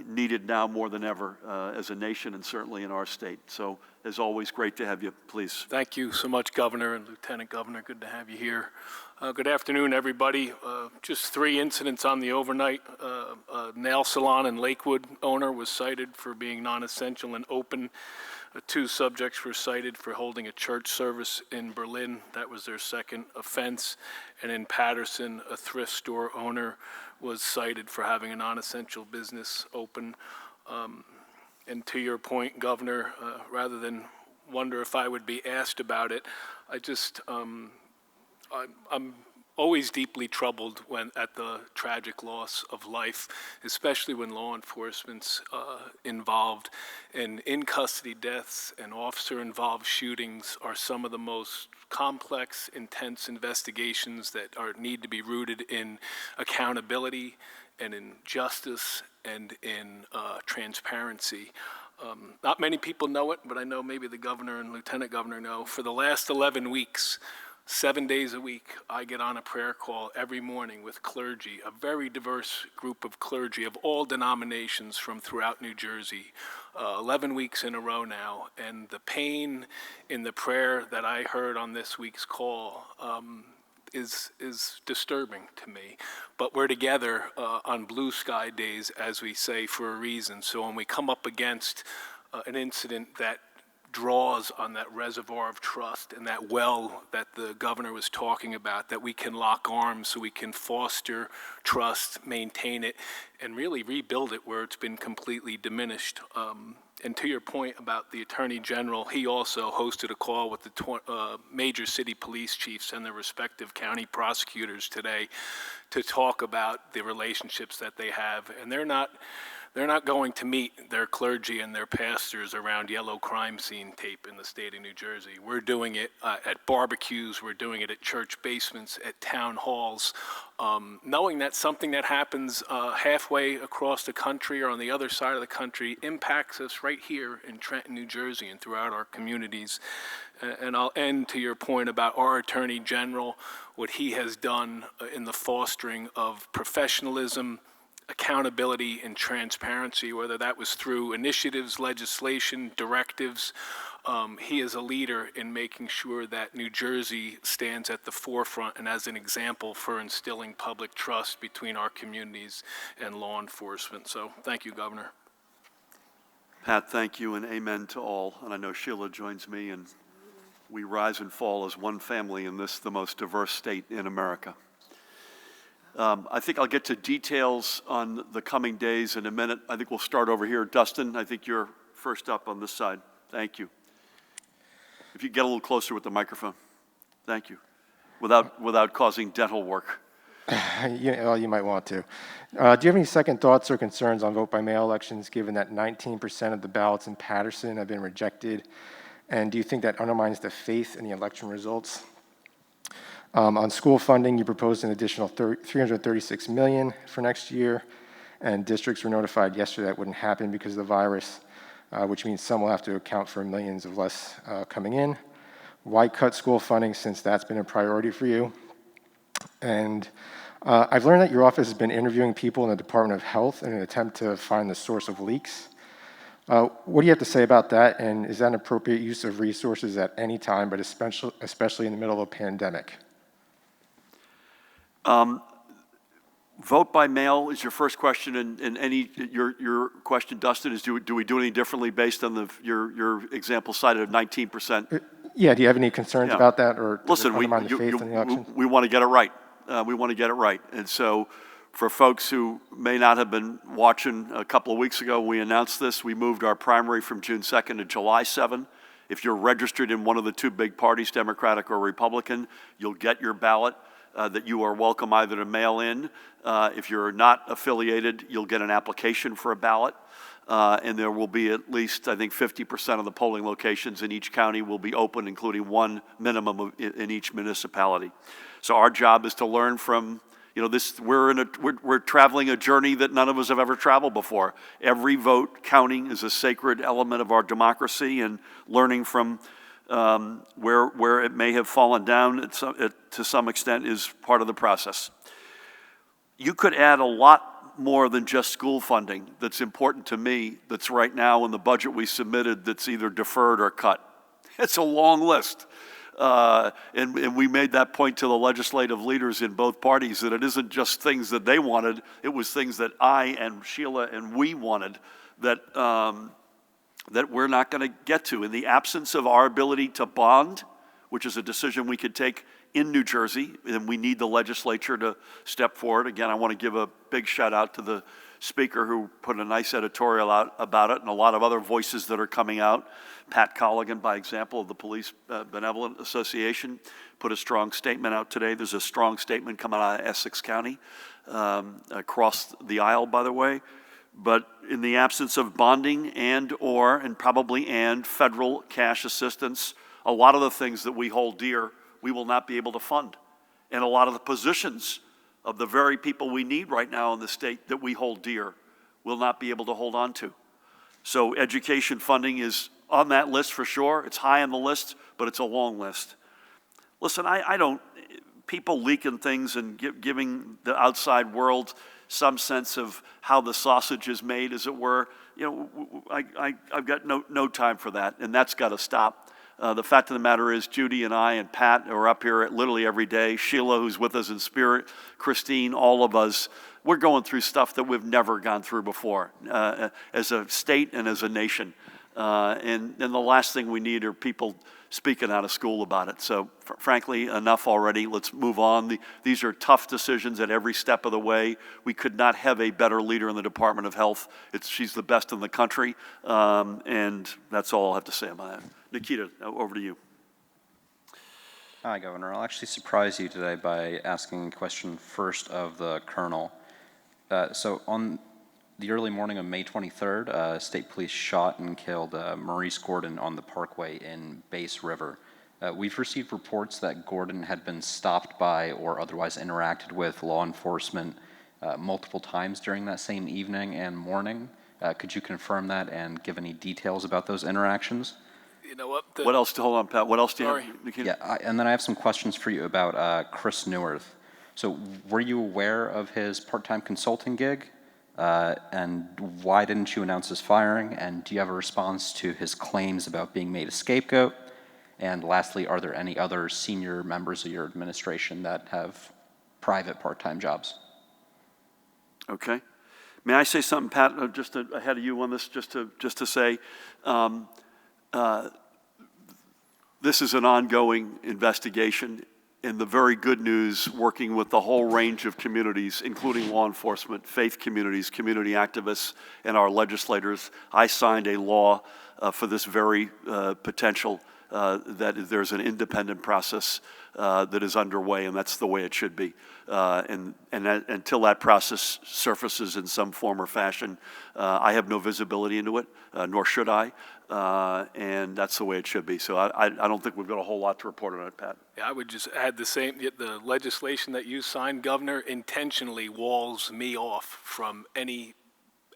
needed now more than ever as a nation and certainly in our state. So, as always, great to have you. Please. Thank you so much, Governor and Lieutenant Governor. Good to have you here. Good afternoon, everybody. Just 3 incidents on the overnight. A nail salon in Lakewood owner was cited for being non-essential and open. 2 subjects were cited for holding a church service in Berlin. That was their second offense. And in Patterson, a thrift store owner was cited for having a non-essential business open. And to your point, Governor, rather than wonder if I would be asked about it, I'm always deeply troubled when at the tragic loss of life, especially when law enforcement's involved. And in-custody deaths and officer-involved shootings are some of the most complex, intense investigations that need to be rooted in accountability and in justice and in transparency. Not many people know it, but I know maybe the governor and lieutenant governor know. For the last 11 weeks, 7 days a week, I get on a prayer call every morning with clergy, a very diverse group of clergy of all denominations from throughout New Jersey, 11 weeks in a row now. And the pain in the prayer that I heard on this week's call is disturbing to me. But we're together on blue sky days, as we say, for a reason. So when we come up against an incident that draws on that reservoir of trust and that well that the governor was talking about, that we can lock arms so we can foster trust, maintain it, and really rebuild it where it's been completely diminished. And to your point about the Attorney General, he also hosted a call with the major city police chiefs and their respective county prosecutors today to talk about the relationships that they have. And they're not going to meet their clergy and their pastors around yellow crime scene tape in the state of New Jersey. We're doing it at barbecues, we're doing it at church basements, at town halls, knowing that something that happens halfway across the country or on the other side of the country impacts us right here in Trenton, New Jersey, and throughout our communities. And I'll end to your point about our Attorney General, what he has done in the fostering of professionalism, accountability, and transparency, whether that was through initiatives, legislation, directives. He is a leader in making sure that New Jersey stands at the forefront and as an example for instilling public trust between our communities and law enforcement. So thank you, Governor. Pat, thank you, and amen to all. And I know Sheila joins me, and we rise and fall as one family in this, the most diverse state in America. I think I'll get to details on the coming days in a minute. I think we'll start over here. Dustin, I think you're first up on this side. Thank you. If you get a little closer with the microphone. Thank you. Without causing dental work. You might want to. Do you have any second thoughts or concerns on vote-by-mail elections, given that 19% of the ballots in Patterson have been rejected, And do you think that undermines the faith in the election results? On school funding, you proposed an additional $336 million for next year, and districts were notified yesterday that wouldn't happen because of the virus, which means some will have to account for millions of less coming in. Why cut school funding since that's been a priority for you? And I've learned that your office has been interviewing people in the Department of Health in an attempt to find the source of leaks. What do you have to say about that, and is that an appropriate use of resources at any time, but especially in the middle of a pandemic? Vote by mail is your first question, and your question, Dustin, is do we do any differently based on your example cited of 19%? Yeah, do you have any concerns about that, or does Listen, it undermine the faith in the election? we want to get it right. We want to get it right, and so for folks who may not have been watching, a couple of weeks ago we announced this. We moved our primary from June 2nd to July 7th. If you're registered in one of the two big parties, Democratic or Republican, you'll get your ballot. That you are welcome either to mail in. If you're not affiliated, you'll get an application for a ballot. And there will be at least, I think, 50% of the polling locations in each county will be open, including one minimum in each municipality. So our job is to learn from, we're traveling a journey that none of us have ever traveled before. Every vote counting is a sacred element of our democracy, and learning from where it may have fallen down to some extent is part of the process. You could add a lot more than just school funding that's important to me, that's right now in the budget we submitted that's either deferred or cut. It's a long list. And we made that point to the legislative leaders in both parties, that it isn't just things that they wanted, it was things that I and Sheila and we wanted that we're not going to get to. In the absence of our ability to bond, which is a decision we could take in New Jersey, and we need the legislature to step forward. Again, I want to give a big shout out to the speaker who put a nice editorial out about it, and a lot of other voices that are coming out. Pat Colligan, by example, of the Police Benevolent Association, put a strong statement out today. There's a strong statement coming out of Essex County, across the aisle, by the way. But in the absence of bonding and probably federal cash assistance, a lot of the things that we hold dear, we will not be able to fund. And a lot of the positions of the very people we need right now in the state that we hold dear will not be able to hold on to. So education funding is on that list for sure. It's high on the list, but it's a long list. Listen, people leaking things and giving the outside world some sense of how the sausage is made, as it were. I've got no time for that, and that's got to stop. The fact of the matter is, Judy and I and Pat are up here literally every day. Sheila, who's with us in spirit, Christine, all of us, we're going through stuff that we've never gone through before as a state and as a nation. And the last thing we need are people speaking out of school about it. So frankly, enough already. Let's move on. These are tough decisions at every step of the way. We could not have a better leader in the Department of Health. She's the best in the country. And that's all I'll have to say about that. Nikita, over to you. Hi, Governor. I'll actually surprise you today by asking a question first of the Colonel. So on the early morning of May 23rd, state police shot and killed Maurice Gordon on the Parkway in Bass River. We've received reports that Gordon had been stopped by or otherwise interacted with law enforcement multiple times during that same evening and morning. Could you confirm that and give any details about those interactions? You know what? What else? Hold on, Pat. What else do you have, Nikita? Yeah, and then I have some questions for you about Chris Neuwirth. So were you aware of his part-time consulting gig? And why didn't you announce his firing? And do you have a response to his claims about being made a scapegoat? And lastly, are there any other senior members of your administration that have private part-time jobs? Okay. May I say something, Pat, just ahead of you on this, just to say, this is an ongoing investigation. And the very good news, working with the whole range of communities, including law enforcement, faith communities, community activists, and our legislators, I signed a law for this very potential that there's an independent process that is underway, and that's the way it should be. Until that process surfaces in some form or fashion, I have no visibility into it, nor should I, and that's the way it should be. So I don't think we've got a whole lot to report on it, Pat. Yeah, I would just add the legislation that you signed, Governor, intentionally walls me off from any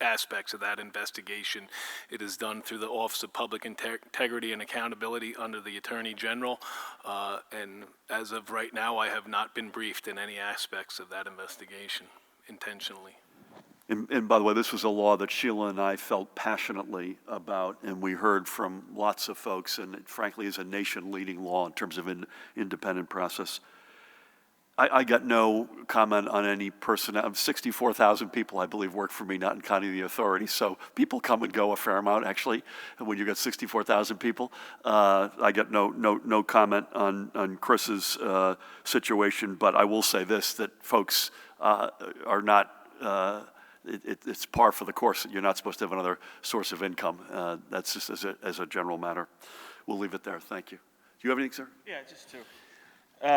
aspects of that investigation. It is done through the Office of Public Integrity and Accountability under the Attorney General, and as of right now, I have not been briefed in any aspects of that investigation intentionally. And by the way, this was a law that Sheila and I felt passionately about, and we heard from lots of folks, and it frankly is a nation-leading law in terms of independent process. I got no comment on any person. 64,000 people, I believe, work for me, not in counting the authority. So people come and go a fair amount, actually. And when you got 64,000 people, I got no comment on Chris's situation. But I will say this: that folks are not. It's par for the course. You're not supposed to have another source of income. That's just as a general matter. We'll leave it there. Thank you. Do you have anything, sir? Yeah, just two.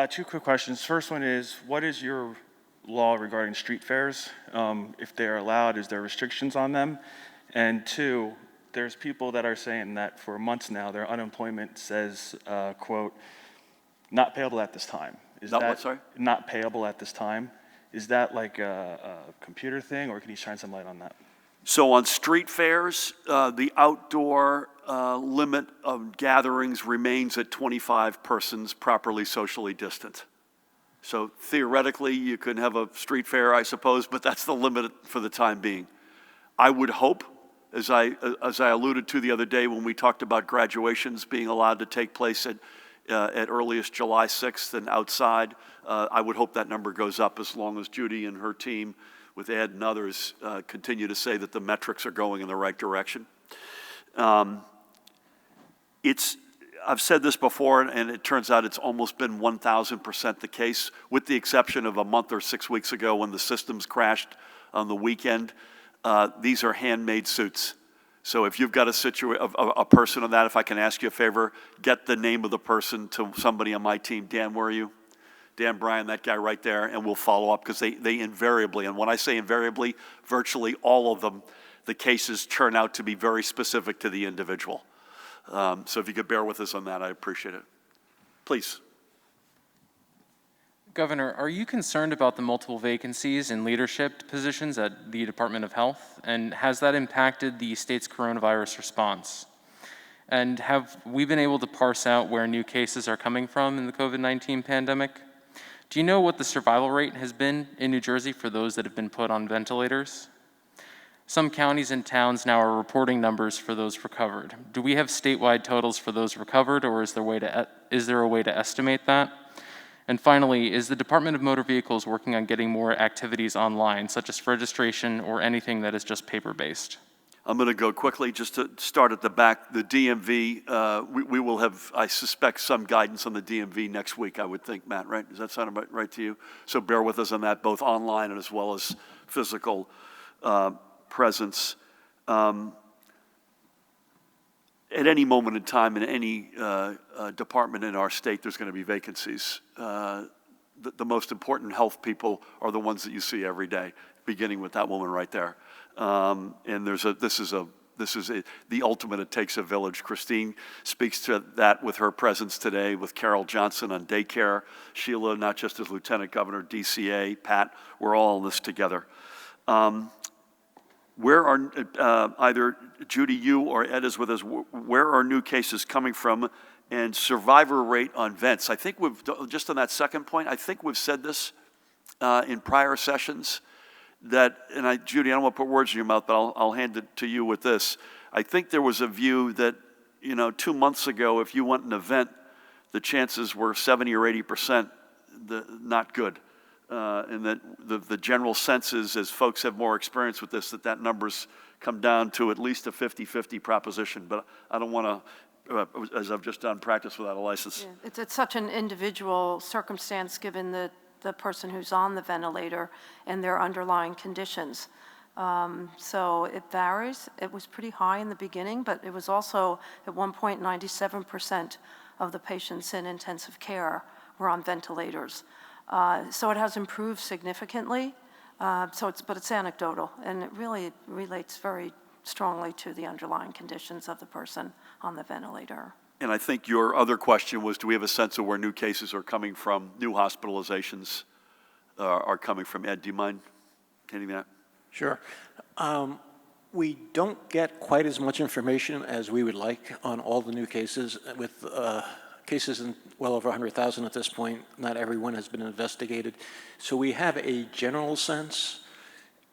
Two quick questions. First one is, what is your law regarding street fairs? If they're allowed, is there restrictions on them? And two, there's people that are saying that for months now, their unemployment says, quote, not payable at this time. Is Not that what, sorry? Not payable at this time. Is that like a computer thing, or can you shine some light on that? So on street fairs, the outdoor limit of gatherings remains at 25 persons properly socially distant. So theoretically, you could have a street fair, I suppose, but that's the limit for the time being. I would hope, as I alluded to the other day when we talked about graduations being allowed to take place at earliest July 6th and outside, I would hope that number goes up as long as Judy and her team with Ed and others continue to say that the metrics are going in the right direction. I've said this before, and it turns out it's almost been 1,000% the case, with the exception of a month or 6 weeks ago when the systems crashed on the weekend. These are handmade suits. So if you've got a person on that, if I can ask you a favor, get the name of the person to somebody on my team. Dan, where are you? Dan Bryan, that guy right there, and we'll follow up, because they invariably, and when I say invariably, virtually all of them, the cases turn out to be very specific to the individual. So if you could bear with us on that, I appreciate it. Please. Governor, are you concerned about the multiple vacancies in leadership positions at the Department of Health? And has that impacted the state's coronavirus response? And have we been able to parse out where new cases are coming from in the COVID-19 pandemic? Do you know what the survival rate has been in New Jersey for those that have been put on ventilators? Some counties and towns now are reporting numbers for those recovered. Do we have statewide totals for those recovered, or is there a way to estimate that? And finally, is the Department of Motor Vehicles working on getting more activities online, such as registration or anything that is just paper-based? I'm going to go quickly just to start at the back. The DMV, we will have, I suspect, some guidance on the DMV next week, I would think, Matt, right? Does that sound about right to you? So bear with us on that, both online and as well as physical presence. At any moment in time in any department in our state, there's going to be vacancies. The most important health people are the ones that you see every day, beginning with that woman right there. And this is the ultimate. It takes a village. Christine speaks to that with her presence today, with Carol Johnson on daycare, Sheila, not just as Lieutenant Governor, DCA, Pat. We're all in this together. Where are, either Judy, you or Ed is with us, where are new cases coming from, and survivor rate on vents? I think we've, just on that second point, I think we've said this in prior sessions, that, and Judy, I don't want to put words in your mouth, but I'll hand it to you with this. I think there was a view that, 2 months ago, if you went an event, the chances were 70 or 80% not good. And that the general sense is, as folks have more experience with this, that numbers come down to at least a 50-50 proposition. But I don't want to, as I've just done, practice without a license. Yeah, it's such an individual circumstance given the person who's on the ventilator and their underlying conditions. So it varies. It was pretty high in the beginning, but it was also at one point 97% of the patients in intensive care were on ventilators. So it has improved significantly, but it's anecdotal, and it really relates very strongly to the underlying conditions of the person on the ventilator. And I think your other question was, do we have a sense of where new cases are coming from, new hospitalizations are coming from? Ed, do you mind hitting that? Sure. We don't get quite as much information as we would like on all the new cases. With cases in well over 100,000 at this point, not everyone has been investigated. So we have a general sense,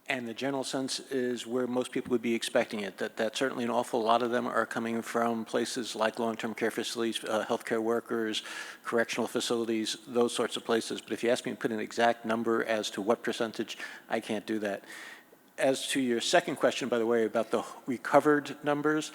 and the general sense is where most people would be expecting it, that certainly an awful lot of them are coming from places like long-term care facilities, healthcare workers, correctional facilities, those sorts of places. But if you ask me to put an exact number as to what percentage, I can't do that. As to your second question, by the way, about the recovered numbers,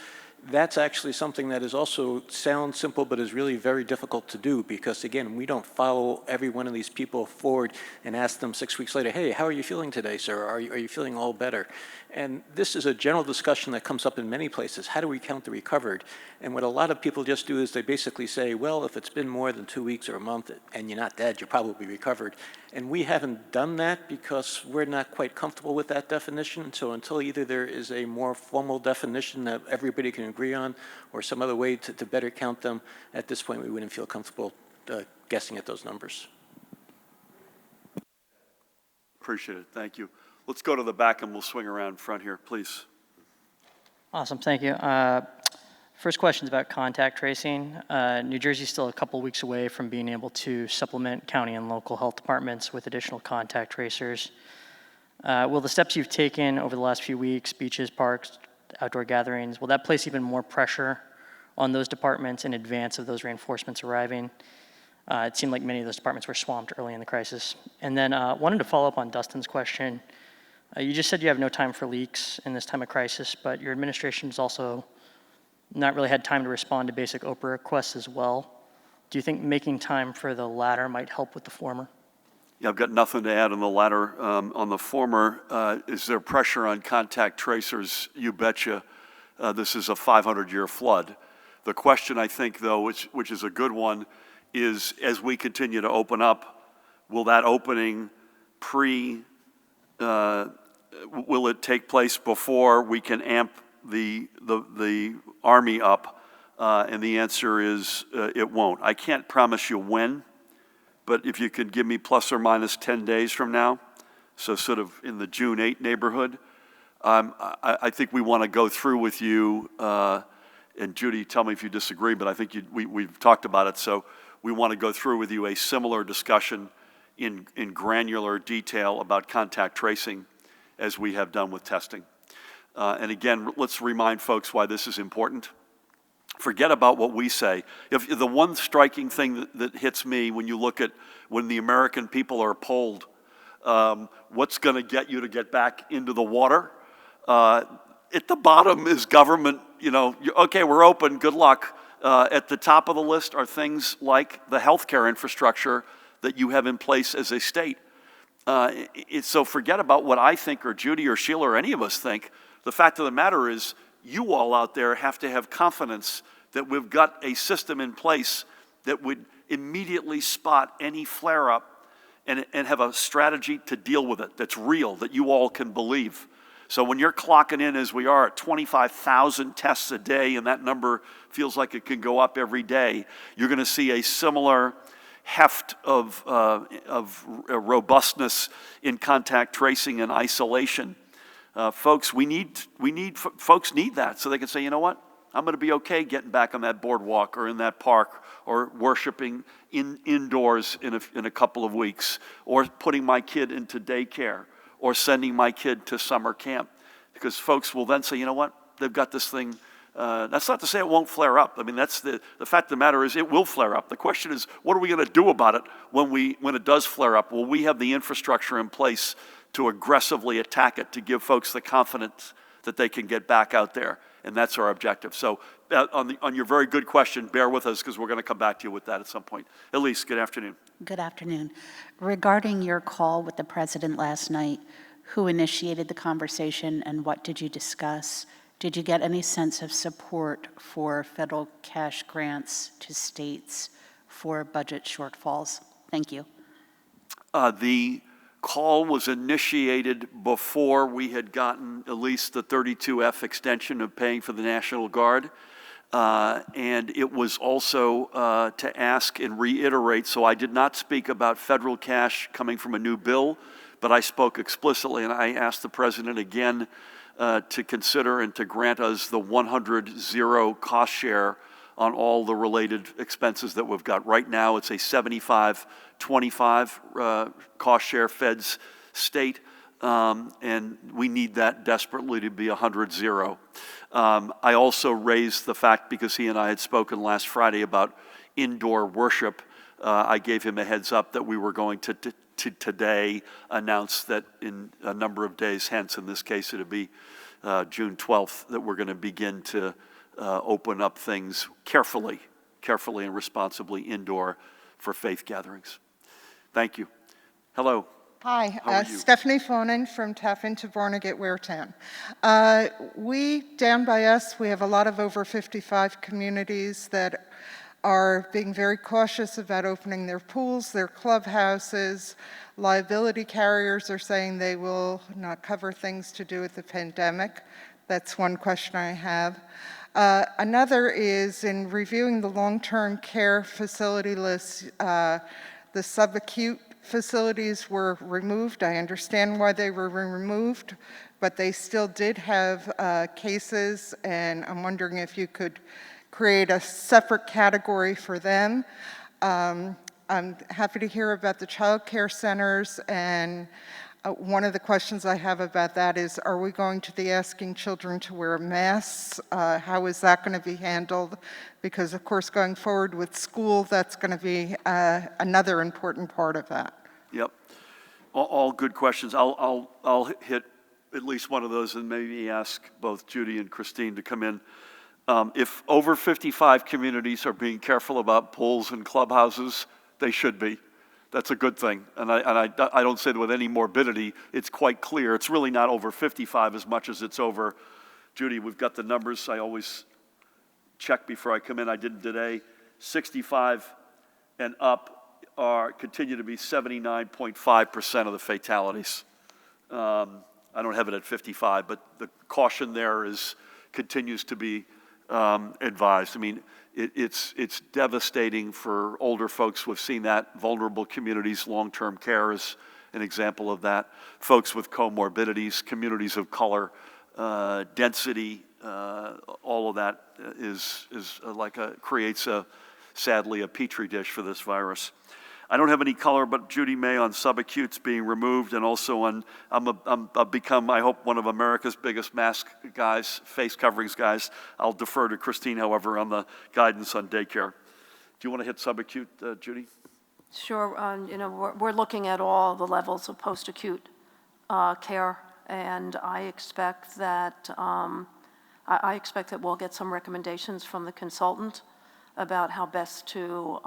that's actually something that is also sounds simple, but is really very difficult to do because, again, we don't follow every one of these people forward and ask them 6 weeks later, hey, how are you feeling today, sir? Are you feeling all better? And this is a general discussion that comes up in many places. How do we count the recovered? And what a lot of people just do is they basically say, well, if it's been more than 2 weeks or a month and you're not dead, you're probably recovered. And we haven't done that because we're not quite comfortable with that definition. So until either there is a more formal definition that everybody can agree on or some other way to better count them, at this point we wouldn't feel comfortable guessing at those numbers. Appreciate it. Thank you. Let's go to the back and we'll swing around front here, please. Awesome, thank you. First question is about contact tracing. New Jersey's still a couple weeks away from being able to supplement county and local health departments with additional contact tracers. Will the steps you've taken over the last few weeks, beaches, parks, outdoor gatherings, will that place even more pressure on those departments in advance of those reinforcements arriving? It seemed like many of those departments were swamped early in the crisis. And then wanted to follow up on Dustin's question. You just said you have no time for leaks in this time of crisis, but your administration's also not really had time to respond to basic OPRA requests as well. Do you think making time for the latter might help with the former? Yeah, I've got nothing to add on the latter. On the former, is there pressure on contact tracers? You betcha. This is a 500-year flood. The question, I think, though, which is a good one, is as we continue to open up, will that opening will it take place before we can amp the Army up? And the answer is it won't. I can't promise you when, but if you could give me plus or minus 10 days from now, so sort of in the June 8 neighborhood, I think we want to go through with you, and Judy, tell me if you disagree, but I think we've talked about it, so we want to go through with you a similar discussion in granular detail about contact tracing as we have done with testing. And again, let's remind folks why this is important. Forget about what we say. If the one striking thing that hits me when you look at when the American people are polled, what's going to get you to get back into the water? At the bottom is government, okay, we're open, good luck. At the top of the list are things like the healthcare infrastructure that you have in place as a state. So forget about what I think or Judy or Sheila or any of us think. The fact of the matter is you all out there have to have confidence that we've got a system in place that would immediately spot any flare-up and have a strategy to deal with it that's real, that you all can believe. So when you're clocking in, as we are, at 25,000 tests a day, and that number feels like it can go up every day, you're going to see a similar heft of robustness in contact tracing and isolation. Folks need that so they can say, you know what? I'm going to be okay getting back on that boardwalk or in that park or worshiping indoors in a couple of weeks, or putting my kid into daycare, or sending my kid to summer camp. Because folks will then say, you know what? They've got this thing. That's not to say it won't flare up. I mean, that's the fact of the matter is it will flare up. The question is, what are we going to do about it when it does flare up? Will we have the infrastructure in place to aggressively attack it, to give folks the confidence that they can get back out there? And that's our objective. So on your very good question, bear with us because we're going to come back to you with that at some point. Elise, good afternoon. Good afternoon. Regarding your call with the president last night, who initiated the conversation and what did you discuss? did you get any sense of support for federal cash grants to states for budget shortfalls? Thank you. The call was initiated before we had gotten at least the 32F extension of paying for the National Guard. And it was also to ask and reiterate, so I did not speak about federal cash coming from a new bill, but I spoke explicitly, and I asked the President again to consider and to grant us the 100-0 cost share on all the related expenses that we've got. Right now, it's a 75-25 cost share feds state, and we need that desperately to be 100-0. I also raised the fact, because he and I had spoken last Friday about indoor worship, I gave him a heads up that we were going to today announce that in a number of days hence, in this case it'll be June 12th, that we're going to begin to open up things carefully and responsibly indoor for faith gatherings. Thank you. Hello. Hi, How are you? Stephanie Phonin from Taff into Barnegat, Waretown. Down by us, we have a lot of over 55 communities that are being very cautious about opening their pools, their clubhouses. Liability carriers are saying they will not cover things to do with the pandemic. That's one question I have. Another is, in reviewing the long-term care facility list, the subacute facilities were removed. I understand why they were removed, but they still did have cases, and I'm wondering if you could create a separate category for them. I'm happy to hear about the child care centers, and one of the questions I have about that is, are we going to be asking children to wear masks? How is that going to be handled? Because, of course, going forward with school, that's going to be another important part of that. Yep. All good questions. I'll hit at least one of those and maybe ask both Judy and Christine to come in. If over 55 communities are being careful about pools and clubhouses, they should be. That's a good thing. And I don't say that with any morbidity. It's quite clear. It's really not over 55 as much as it's over. Judy, we've got the numbers. I always check before I come in. I didn't today. 65 and up continue to be 79.5% of the fatalities. I don't have it at 55, but the caution there continues to be advised. I mean, it's devastating for older folks. We've seen that. Vulnerable communities, long-term care is an example of that. Folks with comorbidities, communities of color, density, all of that creates sadly a petri dish for this virus. I don't have any color, but Judy may on subacutes being removed, and also on I've become, I hope, one of America's biggest mask guys, face coverings guys. I'll defer to Christine, however, on the guidance on daycare. Do you want to hit subacute, Judy? Sure. We're looking at all the levels of post-acute care, and I expect that we'll get some recommendations from the consultant about how best to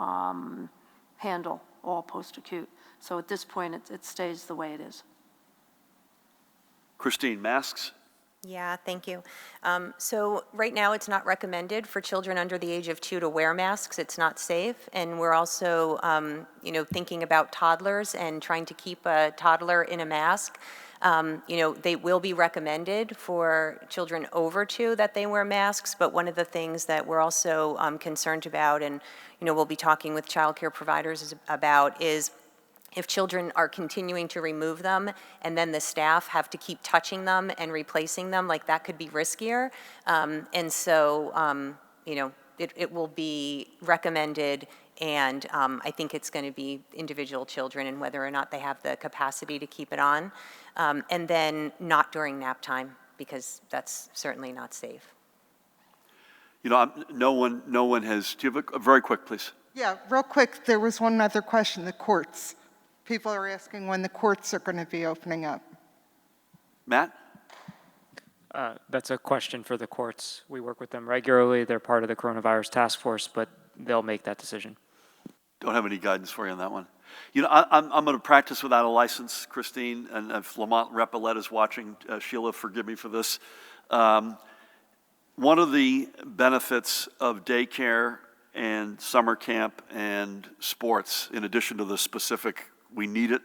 handle all post-acute. So at this point, it stays the way it is. Christine, masks? Yeah, thank you. So right now, it's not recommended for children under the age of 2 to wear masks. It's not safe. And we're also, thinking about toddlers and trying to keep a toddler in a mask. They will be recommended for children over 2 that they wear masks, but one of the things that we're also concerned about, and we'll be talking with child care providers about, is if children are continuing to remove them and then the staff have to keep touching them and replacing them, like that could be riskier. It will be recommended, and I think it's going to be individual children and whether or not they have the capacity to keep it on. And then not during nap time, because that's certainly not safe. No one has, do you have a very quick, please? Yeah, real quick, there was one other question, the courts. People are asking when the courts are going to be opening up. Matt? That's a question for the courts. We work with them regularly. They're part of the coronavirus task force, but they'll make that decision. Don't have any guidance for you on that one. I'm going to practice without a license, Christine, and if Lamont Repollet is watching, Sheila, forgive me for this. One of the benefits of daycare and summer camp and sports, in addition to the specific, we need it,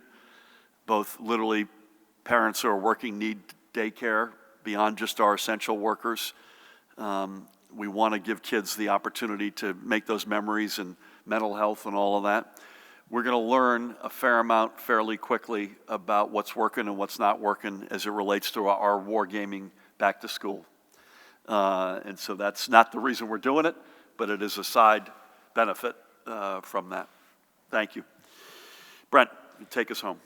both literally parents who are working need daycare beyond just our essential workers. We want to give kids the opportunity to make those memories and mental health and all of that. We're going to learn a fair amount fairly quickly about what's working and what's not working as it relates to our wargaming back to school. And so that's not the reason we're doing it, but it is a side benefit from that. Thank you. Brent, take us home.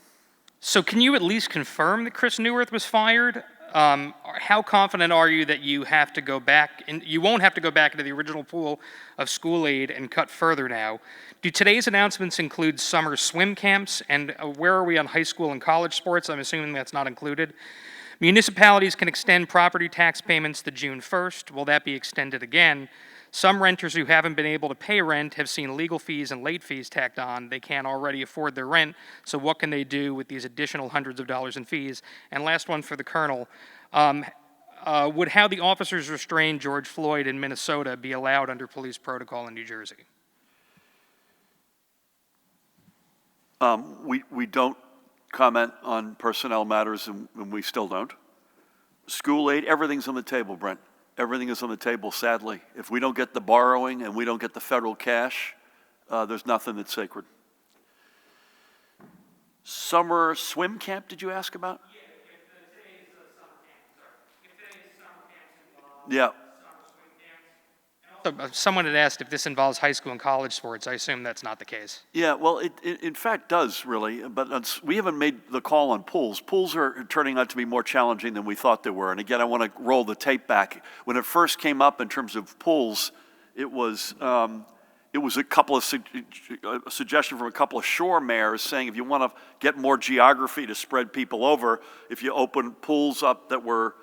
So can you at least confirm that Chris Neuwirth was fired? How confident are you that you have to go back, and you won't have to go back into the original pool of school aid and cut further now? Do today's announcements include summer swim camps, and where are we on high school and college sports? I'm assuming that's not included. Municipalities can extend property tax payments to June 1st. Will that be extended again? Some renters who haven't been able to pay rent have seen legal fees and late fees tacked on. They can't already afford their rent, so what can they do with these additional hundreds of dollars in fees? And last one for the Colonel. Would how the officers restrained George Floyd in Minnesota be allowed under police protocol in New Jersey? We don't comment on personnel matters, and we still don't. School aid, everything's on the table, Brent. Everything is on the table, sadly. If we don't get the borrowing and we don't get the federal cash, there's nothing that's sacred. Summer swim camp, did you ask about? Yeah, if today's summer camp, sorry. If today's summer camps involve Yeah. summer swim camps. Also, someone had asked if this involves high school and college sports. I assume that's not the case. Yeah, well, it in fact does, really, but we haven't made the call on pools. Pools are turning out to be more challenging than we thought they were. And again, I want to roll the tape back. When it first came up in terms of pools, it was a couple of a suggestion from a couple of shore mayors saying if you want to get more geography to spread people over, if you open pools up that were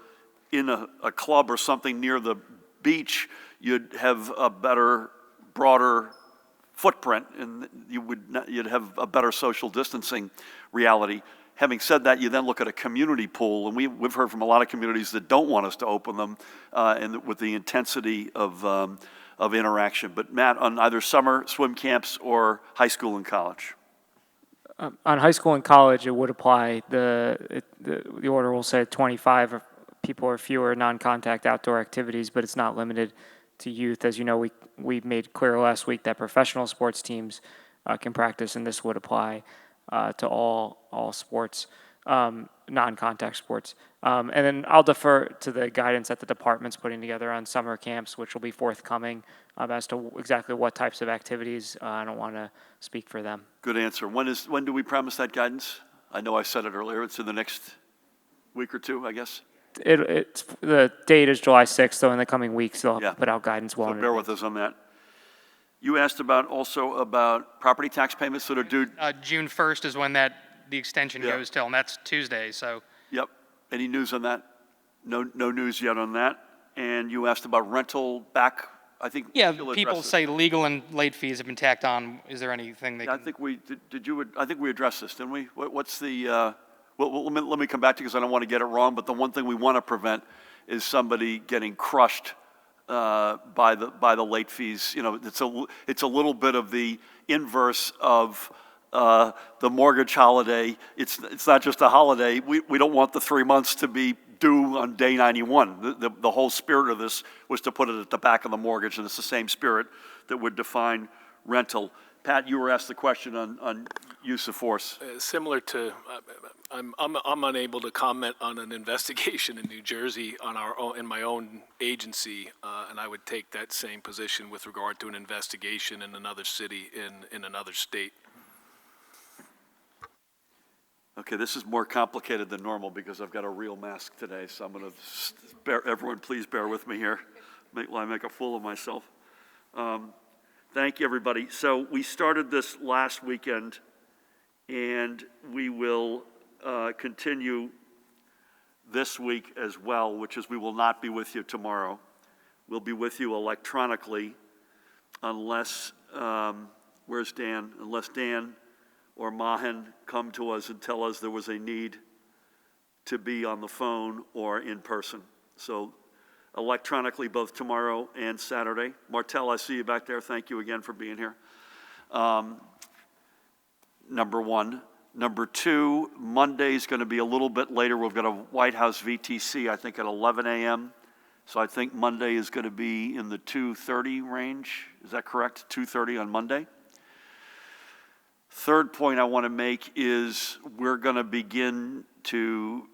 in a club or something near the beach, you'd have a better, broader footprint, and you'd have a better social distancing reality. Having said that, you then look at a community pool, and we've heard from a lot of communities that don't want us to open them, and with the intensity of interaction. But Matt, on either summer swim camps or high school and college? On high school and college, it would apply. The order will say 25 people or fewer non-contact outdoor activities, but it's not limited to youth. As you know, we made clear last week that professional sports teams can practice, and this would apply to all sports, non-contact sports. And then I'll defer to the guidance that the department's putting together on summer camps, which will be forthcoming as to exactly what types of activities. I don't want to speak for them. Good answer. When do we promise that guidance? I know I said it earlier. It's in the next week or two, I guess. It's the date is July 6th, so in the coming weeks they'll put out guidance well. So bear with us on that. You asked also about property tax payments that are due. June 1st is when the extension goes till, and that's Tuesday. So. Yep. Any news on that? No news yet on that. And you asked about rental back. I think. Yeah, people say legal and late fees have been tacked on. Is there anything they? I think we did. I think we addressed this, didn't we? What's the? Well, let me come back to you because I don't want to get it wrong, but the one thing we want to prevent is somebody getting crushed by the late fees. You know, it's a little bit of the inverse of the mortgage holiday. It's not just a holiday. We don't want the 3 months to be due on day 91. The whole spirit of this was to put it at the back of the mortgage, and it's the same spirit that would define rental. Pat, you were asked the question on use of force. Similar to, I'm unable to comment on an investigation in New Jersey in my own agency, and I would take that same position with regard to an investigation in another city in another state. Okay, this is more complicated than normal because I've got a real mask today, so I'm going to everyone please bear with me here while I make a fool of myself. Thank you, everybody. So we started this last weekend, and we will continue this week as well, which is we will not be with you tomorrow. We'll be with you electronically unless, where's Dan? Unless Dan or Mahan come to us and tell us there was a need to be on the phone or in person. So electronically both tomorrow and Saturday. Martell, I see you back there. Thank you again for being here. Number one. Number two, Monday's going to be a little bit later. We've got a White House VTC, I think, at 11 a.m. So I think Monday is going to be in the 2:30 range. Is that correct? 2:30 on Monday. Third point I want to make is we're going to begin to,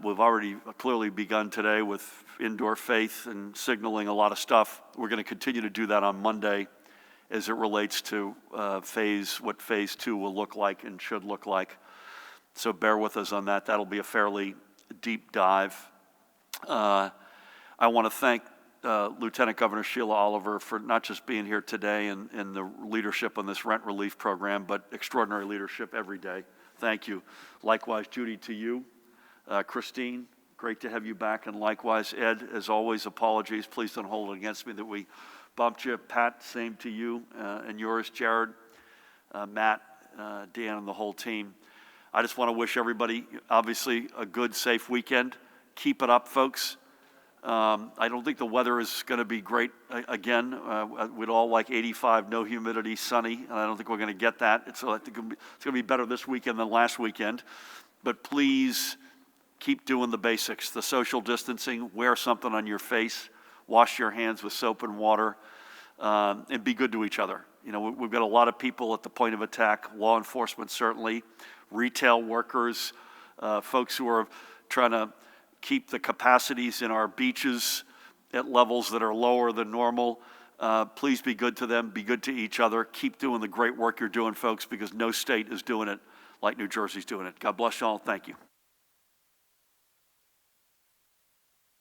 we've already clearly begun today with indoor faith and signaling a lot of stuff. We're going to continue to do that on Monday as it relates to what phase 2 will look like and should look like. So bear with us on that. That'll be a fairly deep dive. I want to thank Lieutenant Governor Sheila Oliver for not just being here today and the leadership on this rent relief program, but extraordinary leadership every day. Thank you. Likewise, Judy, to you. Christine, great to have you back. And likewise, Ed, as always, apologies. Please don't hold it against me that we bumped you. Pat, same to you and yours. Jared, Matt, Dan, and the whole team. I just want to wish everybody, obviously, a good, safe weekend. Keep it up, folks. I don't think the weather is going to be great again. We'd all like 85, no humidity, sunny, and I don't think we're going to get that. I think it's going to be better this weekend than last weekend. But please keep doing the basics. The social distancing, wear something on your face, wash your hands with soap and water, and be good to each other. You know, we've got a lot of people at the point of attack, law enforcement certainly, retail workers, folks who are trying to keep the capacities in our beaches at levels that are lower than normal. Please be good to them, be good to each other. Keep doing the great work you're doing, folks, because no state is doing it like New Jersey's doing it. God bless you all. Thank you.